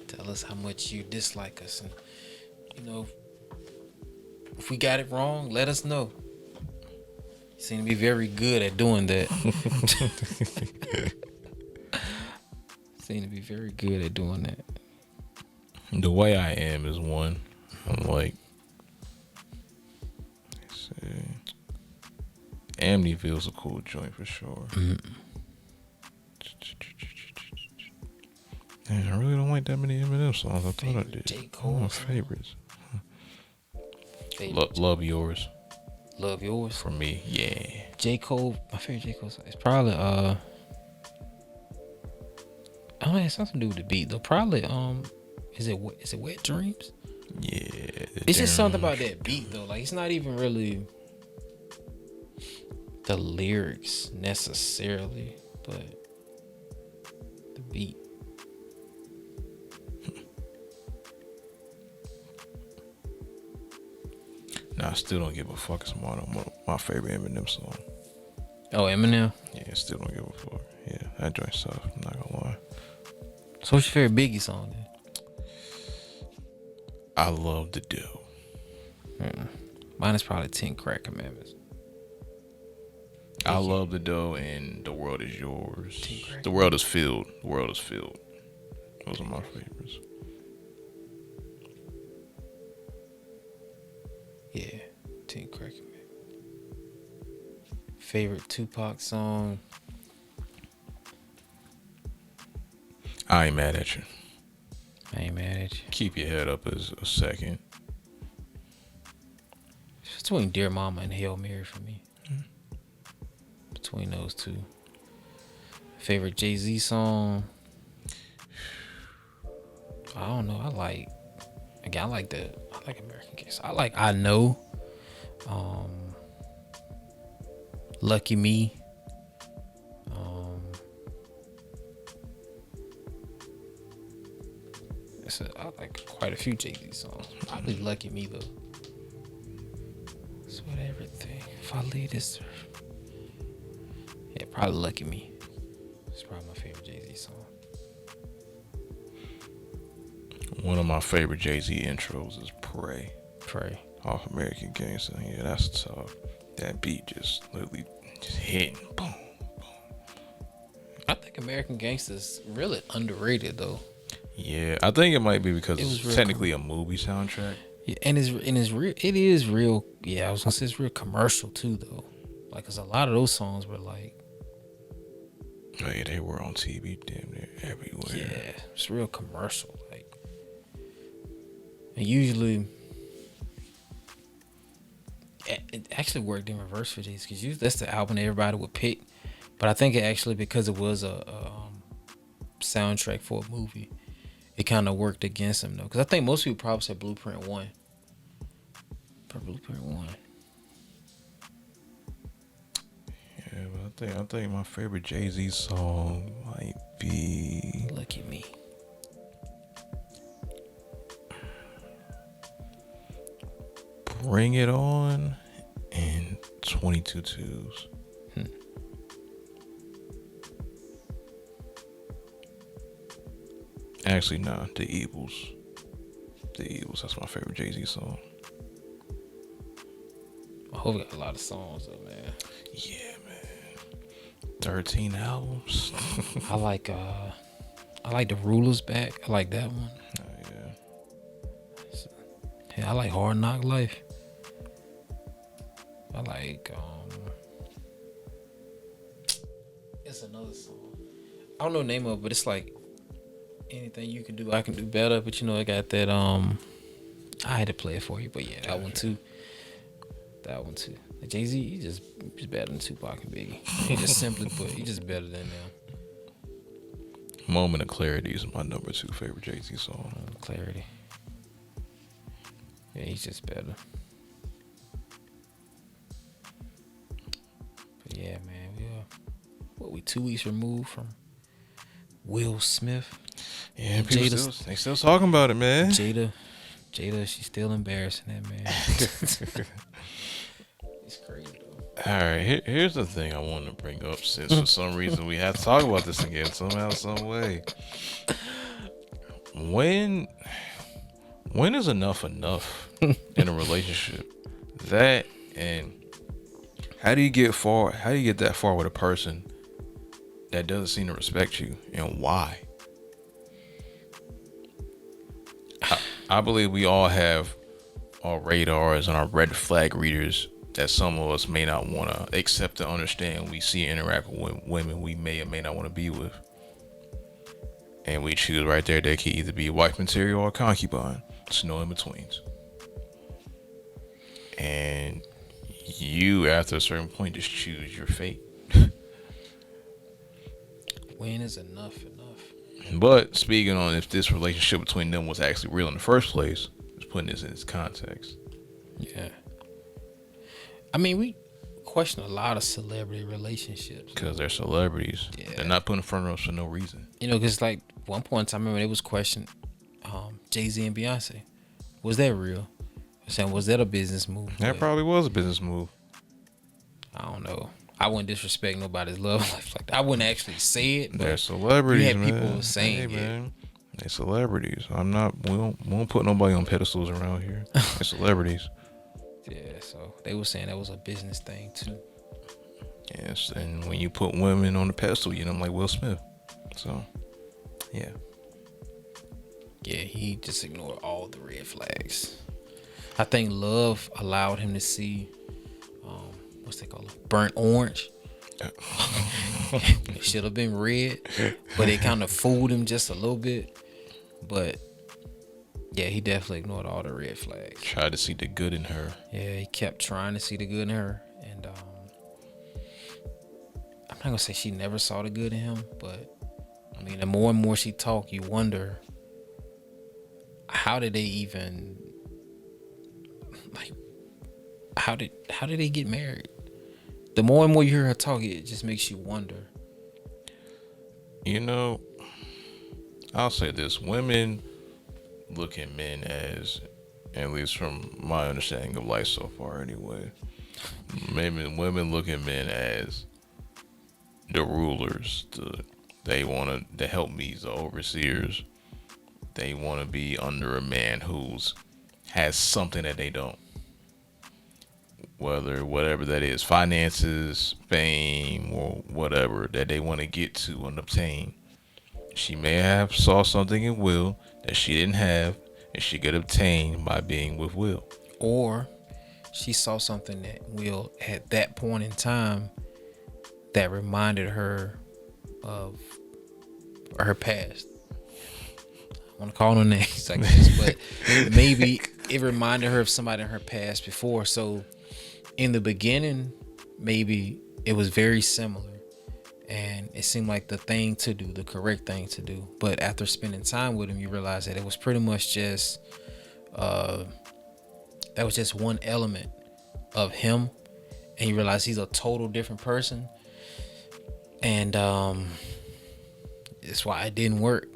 Tell us how much you dislike us. And, you know, if we got it wrong, let us know. You seem to be very good at doing that. Seem to be very good at doing that. The Way I Am is one. I'm like, let's see. Amityville's a cool joint for sure. Man, I really don't like that many Eminem songs. I thought I did. J. Cole. One of my favorites. Favorite. Love Yours. Love Yours. For me, yeah. J. Cole, my favorite J. Cole song is probably I don't know, it has something to do with the beat though. Probably is it Wet Dreams? Yeah. It's just something about that beat though. Like it's not even really the lyrics necessarily, but the beat. Nah, I still don't give a fuck. It's my favorite Eminem song. Oh, Eminem. Yeah, still don't give a fuck. Yeah, that joint's tough. I'm not gonna lie. So what's your favorite Biggie song then? I love the deal. Mine is probably 10 Crack Commandments. I love the dough and the world is yours. Crack. The world is filled. The world is filled. Those are my favorites. Yeah, 10 Crack Commandments. Favorite Tupac song? I ain't mad at you. I ain't mad at you. Keep your head up as a second. It's between Dear Mama and Hail Mary for me. Between those two. Favorite Jay-Z song? I don't know. I like American Gangster. I like I Know. Lucky Me. I like quite a few Jay-Z songs. Probably Lucky Me though. It's what everything. If I leave this, yeah, probably Lucky Me. It's probably my favorite Jay-Z song. One of my favorite Jay-Z intros is Pray. Pray. Off American Gangster. Yeah, that's tough. That beat just literally just hitting. Boom. I think American Gangster is really underrated though. Yeah, I think it might be because It was it's real technically a movie soundtrack. Yeah, and it's real. It is real. Yeah, I was gonna say it's real commercial too though. Like, cause a lot of those songs were like, Oh yeah, they were on TV damn near everywhere. yeah, it's real commercial. Like, and usually, it actually worked in reverse for these, cause usually that's the album that everybody would pick. But I think it actually, because it was a soundtrack for a movie, it kind of worked against him though. Cause I think most people probably said Blueprint 1. For Blueprint 1. Yeah, but I think my favorite Jay-Z song might be Lucky Me. Bring It On and 22 Twos. Actually, nah, The Eagles. The Eagles, that's my favorite Jay-Z song. I hope we got a lot of songs though, man. Yeah, man. 13 albums. I like The Rulers Back. I like that one. Oh, yeah. Yeah, I like Hard Knock Life. I like it's another song. I don't know the name of it, but it's like Anything You Can Do, I Can Do Better. But you know, I got that I had to play it for you, but yeah, that one too. That one too. Jay-Z, he's better than Tupac and Biggie. He just simply put, he just better than them. Moment of Clarity is my number 2 favorite Jay-Z song. Clarity. Yeah, he's just better. But yeah, man, we 2 weeks removed from Will Smith. Yeah, people they still talking about it, man. Jada, she's still embarrassing that man. It's crazy though. All right, here's the thing I want to bring up, since for some reason we have to talk about this again somehow, some way. When is enough in a relationship? That, and how do you get that far with a person that doesn't seem to respect you, and why? I believe we all have our radars and our red flag readers that some of us may not want to accept and understand. We see interact with women we may or may not want to be with, and we choose right there that can either be wife material or concubine. There's no in betweens. And you, after a certain point, just choose your fate. When is enough? But speaking on if this relationship between them was actually real in the first place, just putting this in its context. Yeah. I mean, we question a lot of celebrity relationships because they're celebrities. Yeah. They're not putting in front of us for no reason. You know, because like one point I remember it was questioned, Jay-Z and Beyonce. Was that real? I'm saying, was that a business move? That probably was a business move. I don't know. I wouldn't disrespect nobody's love life like that. I wouldn't actually say it, They're but celebrities, you had man. people saying Hey, it. man. They're celebrities. We don't put nobody on pedestals around here. They're celebrities. Yeah, so they were saying that was a business thing too. Yes, and when you put women on the pedestal, you know, like Will Smith. So, yeah. Yeah, he just ignored all the red flags. I think love allowed him to see, what's they call it, burnt orange. It should have been red, but it kind of fooled him just a little bit. But yeah, he definitely ignored all the red flags. Tried to see the good in her. Yeah, he kept trying to see the good in her, and I'm not gonna say she never saw the good in him, but I mean, the more and more she talked, you wonder how did they even like how did they get married? The more and more you hear her talk, it just makes you wonder. You know, I'll say this: women look at men as, at least from my understanding of life so far, anyway. Maybe women look at men as the rulers. They want to the helpmeets, the overseers. They want to be under a man who's has something that they don't. Whatever that is, finances, fame, or whatever that they want to get to and obtain. She may have saw something in Will that she didn't have, and she could obtain by being with Will. Or she saw something that Will at that point in time that reminded her of her past. I want to call no names like this, but maybe it reminded her of somebody in her past before. So in the beginning, maybe it was very similar and it seemed like the thing to do, the correct thing to do. But after spending time with him, you realize that it was pretty much just that was just one element of him, and you realize he's a total different person, and it's why it didn't work.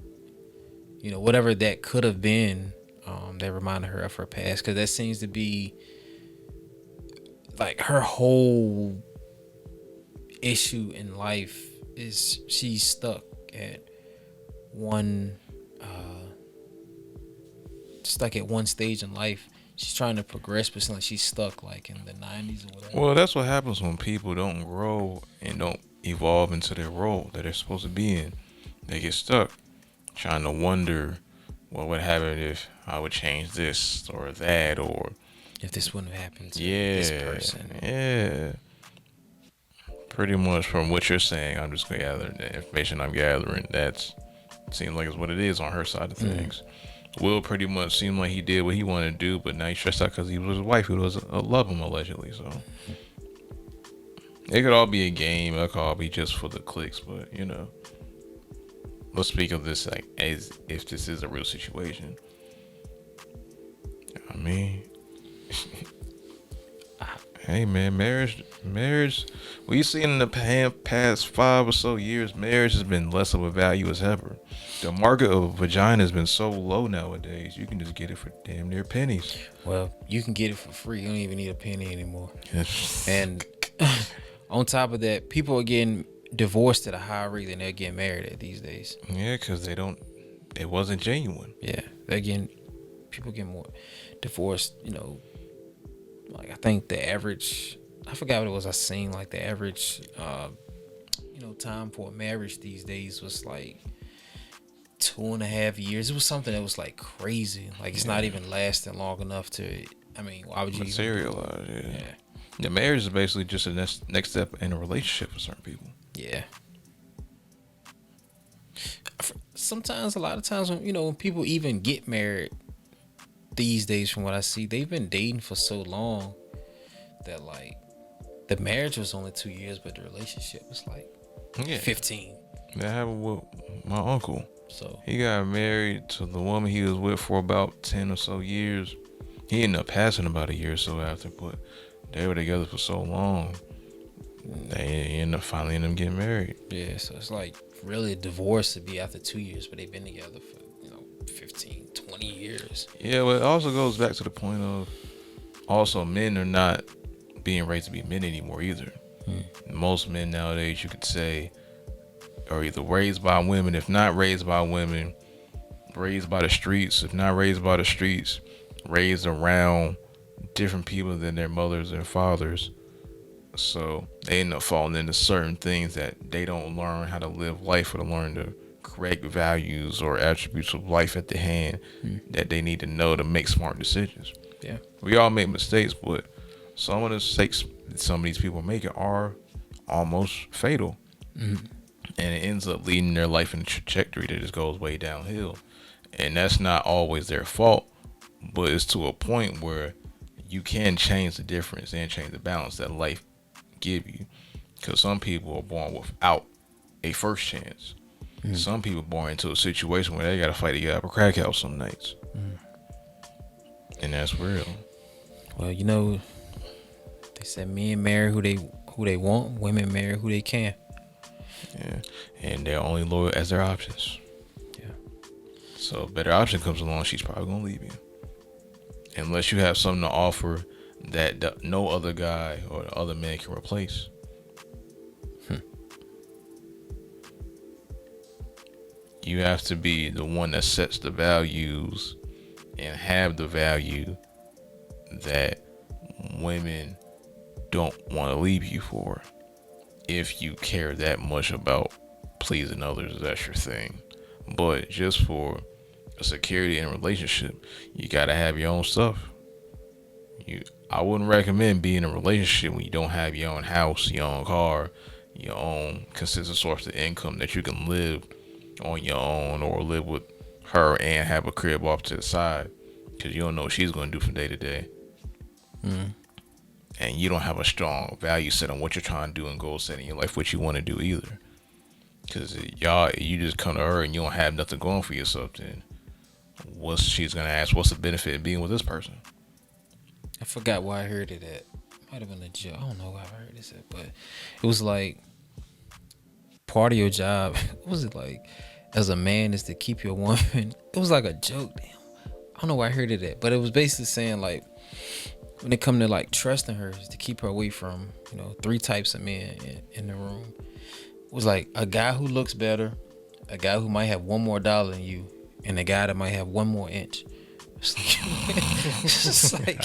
You know, whatever that could have been, that reminded her of her past, because that seems to be like her whole issue in life is she's stuck at one stage in life. She's trying to progress, but it's like she's stuck like in the 90s or whatever. Well, that's what happens when people don't grow and don't evolve into their role that they're supposed to be in. They get stuck trying to wonder what would happen if I would change this or that, or If this wouldn't have happened to this person. Yeah. Pretty much from what you're saying, I'm just gonna gather the information I'm gathering. That's seems like it's what it is on her side of things. Will pretty much seemed like he did what he wanted to do, but now he's stressed out because he was with his wife who doesn't love him allegedly. So it could all be a game. It could all be just for the clicks. But you know, let's speak of this like as if this is a real situation. I mean, hey man, marriage. Well, you see in the past 5 or so years, marriage has been less of a value as ever. The market of vagina has been so low nowadays. You can just get it for damn near pennies. Well, you can get it for free. You don't even need a penny anymore. And on top of that, people are getting divorced at a higher rate than they're getting married at these days. Yeah, because it wasn't genuine. Yeah, people get more divorced. You know, like I think the average, I forgot what it was I seen, like the average, time for a marriage these days was like 2.5 years. It was something that was like crazy. Like it's not even lasting long enough to, I mean, why would you materialize? Yeah. The marriage is basically just a next step in a relationship for certain people. Yeah. Sometimes, a lot of times when people even get married these days, from what I see, they've been dating for so long that like the marriage was only 2 years, but the relationship was like 15. That happened with my uncle. So he got married to the woman he was with for about 10 or so years. He ended up passing about a year or so after, but they were together for so long. They finally ended up getting married. Yeah, so it's like really a divorce to be after 2 years, but they've been together for 15, 20 years. Yeah, but it also goes back to the point of also men are not being raised to be men anymore either. Most men nowadays, you could say, are either raised by women, if not raised by women, raised by the streets, if not raised by the streets, raised around different people than their mothers and fathers. So they end up falling into certain things that they don't learn how to live life or to learn the correct values or attributes of life at the hand that they need to know to make smart decisions. Yeah. We all make mistakes, but some of the mistakes that some of these people are making are almost fatal. And it ends up leading their life in a trajectory that just goes way downhill. And that's not always their fault, but it's to a point where you can change the difference and change the balance that life give you. Because some people are born without a first chance. Some people born into a situation where they got to fight to get out of a crack house some nights. And that's real. Well, you know, they said men marry who they want, women marry who they can. Yeah. And they're only loyal as their options. Yeah. So if a better option comes along, she's probably going to leave you. Unless you have something to offer that no other guy or other man can replace. You have to be the one that sets the values and have the value that women don't want to leave you for. If you care that much about pleasing others, that's your thing. But just for a security in a relationship, you gotta have your own stuff. I wouldn't recommend being in a relationship when you don't have your own house, your own car, your own consistent source of income that you can live on your own or live with her and have a crib off to the side, because you don't know what she's going to do from day to day. And you don't have a strong value set on what you're trying to do and goal set in your life, what you want to do either. Because you just come to her and you don't have nothing going for yourself, then she's going to ask, what's the benefit of being with this person? I forgot where I heard it at. Might have been a joke. I don't know where I heard this at, but it was like part of your job. What was it like? As a man, is to keep your woman. It was like a joke. Damn, I don't know where I heard it at, but it was basically saying like when it come to like trusting her, is to keep her away from 3 types of men in the room. It was like a guy who looks better, a guy who might have one more dollar than you, and a guy that might have one more inch. It's like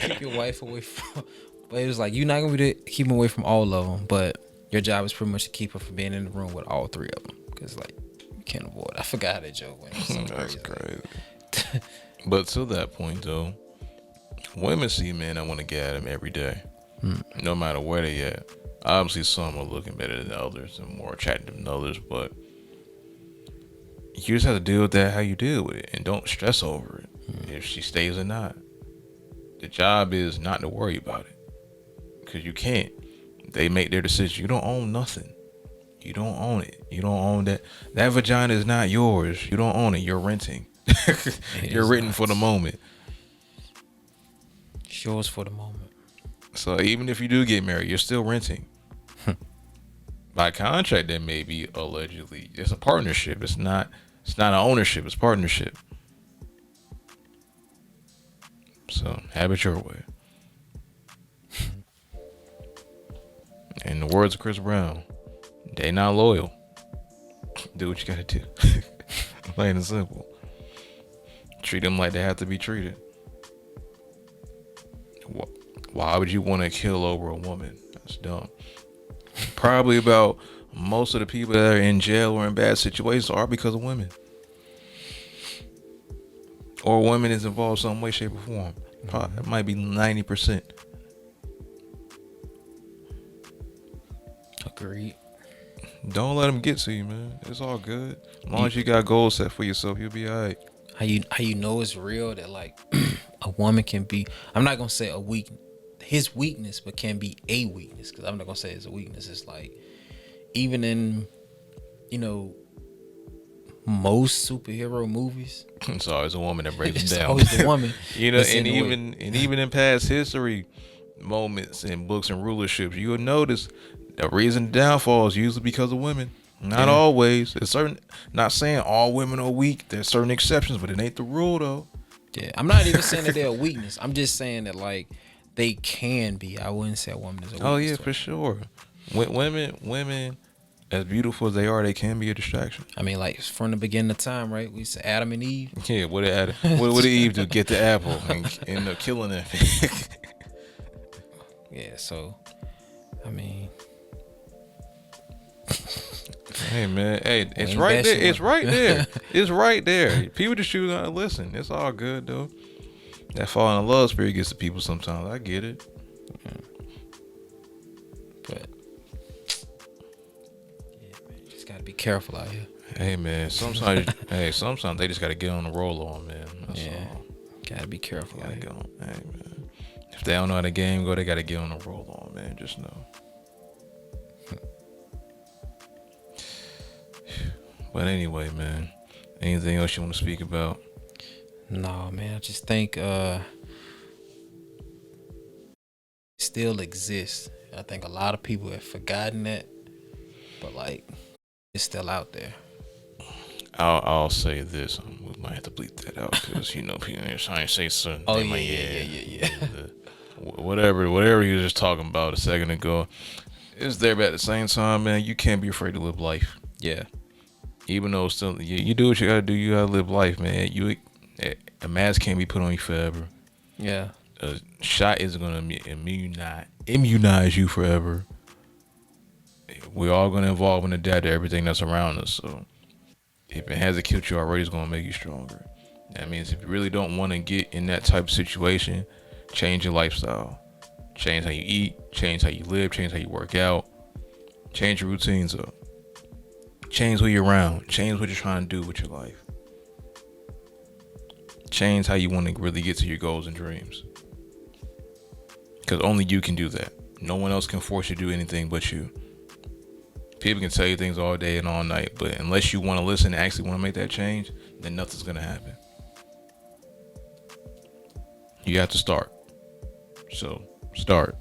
keep your wife away from. But it was like you're not gonna be able to keep them away from all of them, but your job is pretty much to keep her from being in the room with all 3 of them, because like you can't avoid. I forgot how that joke went. That's crazy. But to that point though, women see men that want to get at them every day, no matter where they at. Obviously, some are looking better than others and more attractive than others, but you just have to deal with that how you deal with it, and don't stress over it. If she stays or not. The job is not to worry about it, because you can't. They make their decision. You don't own nothing. You don't own it. You don't own that. That vagina is not yours. You don't own it. You're renting. You're renting for the moment. It's yours for the moment. So even if you do get married, you're still renting. By contract, that may be allegedly. It's a partnership. It's not an ownership. It's partnership. So have it your way. In the words of Chris Brown, they not loyal. Do what you gotta do. Plain and simple. Treat them like they have to be treated. Why would you want to kill over a woman? That's dumb. Probably about most of the people that are in jail or in bad situations are because of women. Or women is involved some way, shape, or form. Probably, it might be 90%. Agreed. Don't let them get to you, man. It's all good. As long as you got goals set for yourself, you'll be alright. How you know it's real that like a woman can be, I'm not gonna say his weakness, but can be a weakness, because I'm not gonna say it's a weakness. It's like even in most superhero movies, it's always a woman that breaks it's them down. always the woman. And even in past history moments in books and rulerships, you'll notice the reason downfall is usually because of women. Not always. It's certain. Not saying all women are weak. There's certain exceptions, but it ain't the rule though. Yeah, I'm not even saying that they're a weakness. I'm just saying that like they can be. I wouldn't say a woman is a weakness. Oh yeah, to for it. sure. Women, as beautiful as they are, they can be a distraction. I mean, like from the beginning of time, right? We said Adam and Eve. Yeah, what did Eve do? Get the apple and end up killing them. Yeah, so I mean, Hey man, hey, it's ain't right there. bashing It's women. right there. It's right there. People just choose not to listen. It's all good though. That falling in love spirit gets to people sometimes. I get it. but yeah, man, you just gotta be careful out here. Hey man, sometimes sometimes they just gotta get on the roll on, man. That's Yeah, all. gotta be careful out Gotta here. go. Hey man, if they don't know how the game go, they gotta get on the roll on, man. Just know. But anyway, man, anything else you want to speak about? No, man, I just think still exists. I think a lot of people have forgotten that, but like it's still out there. I'll say this. We might have to bleep that out because people are trying to say something. Oh, They yeah, might, yeah. whatever you were just talking about a second ago, it's there. But at the same time, man, you can't be afraid to live life. Yeah, Even though it's still you do what you gotta do. You gotta live life, man. A mask can't be put on you forever. yeah. A shot isn't gonna immunize you forever. We're all gonna evolve and adapt to everything that's around us. So if it hasn't killed you already, it's gonna make you stronger. That means if you really don't want to get in that type of situation, change your lifestyle. Change how you eat, change how you live, change how you work out, change your routines up. Change who you're around, change what you're trying to do with your life. Change how you want to really get to your goals and dreams. Because only you can do that. No one else can force you to do anything but you. People can tell you things all day and all night, but unless you want to listen and actually want to make that change, then nothing's going to happen. You have to start. So, start.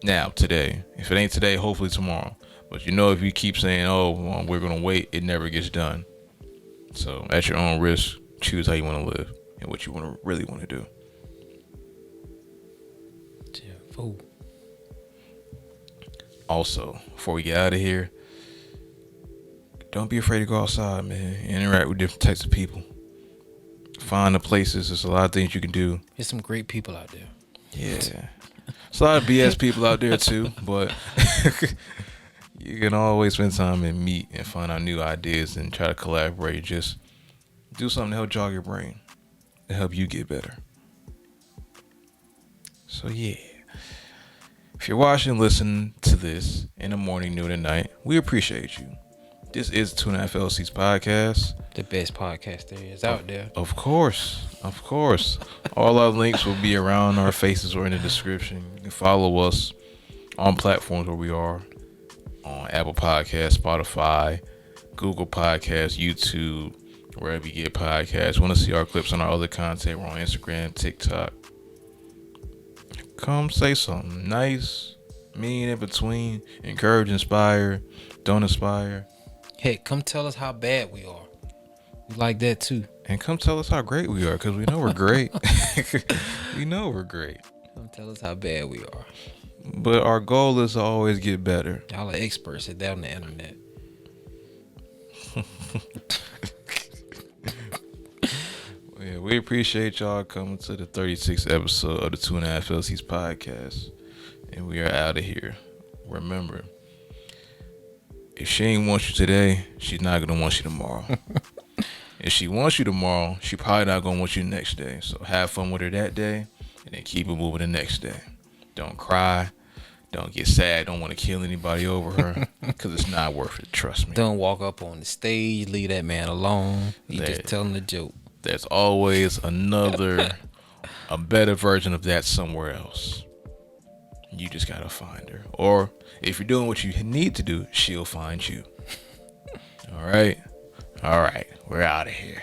Now, today. If it ain't today, hopefully tomorrow. But if you keep saying, well, we're going to wait, it never gets done. So, at your own risk, choose how you want to live and what you really want to do. Yeah, fool. Also, before we get out of here, don't be afraid to go outside, man. Interact with different types of people. Find the places. There's a lot of things you can do. There's some great people out there. Yeah. There's a lot of BS people out there too, but you can always spend time and meet and find out new ideas and try to collaborate. Just do something to help jog your brain, to help you get better. So yeah. If you're watching, listening to this in the morning, noon, and night, we appreciate you. This is 2.5 LLCs podcast. The best podcast there is out there. Of course. All our links will be around our faces or in the description. You can follow us on platforms where we are. On Apple Podcasts, Spotify, Google Podcasts, YouTube, wherever you get podcasts. Want to see our clips on our other content? We're on Instagram, TikTok. Come say something nice, mean, in between, encourage, inspire, don't inspire. Heck, come tell us how bad we are. We like that too. And come tell us how great we are, because we know we're great. We know we're great. Come tell us how bad we are. But our goal is to always get better. Y'all are experts at that on the internet. Yeah, we appreciate y'all coming to the 36th episode of the 2.5 LLCs podcast. And we are out of here. Remember, if she ain't want you today, she's not going to want you tomorrow. If she wants you tomorrow, she probably not going to want you the next day. So have fun with her that day and then keep it moving the next day. Don't cry. Don't get sad. Don't want to kill anybody over her because it's not worth it. Trust me. Don't walk up on the stage, leave that man alone. He just telling a joke. There's always a better version of that somewhere else. You just got to find her. Or if you're doing what you need to do, she'll find you. All right. We're out of here.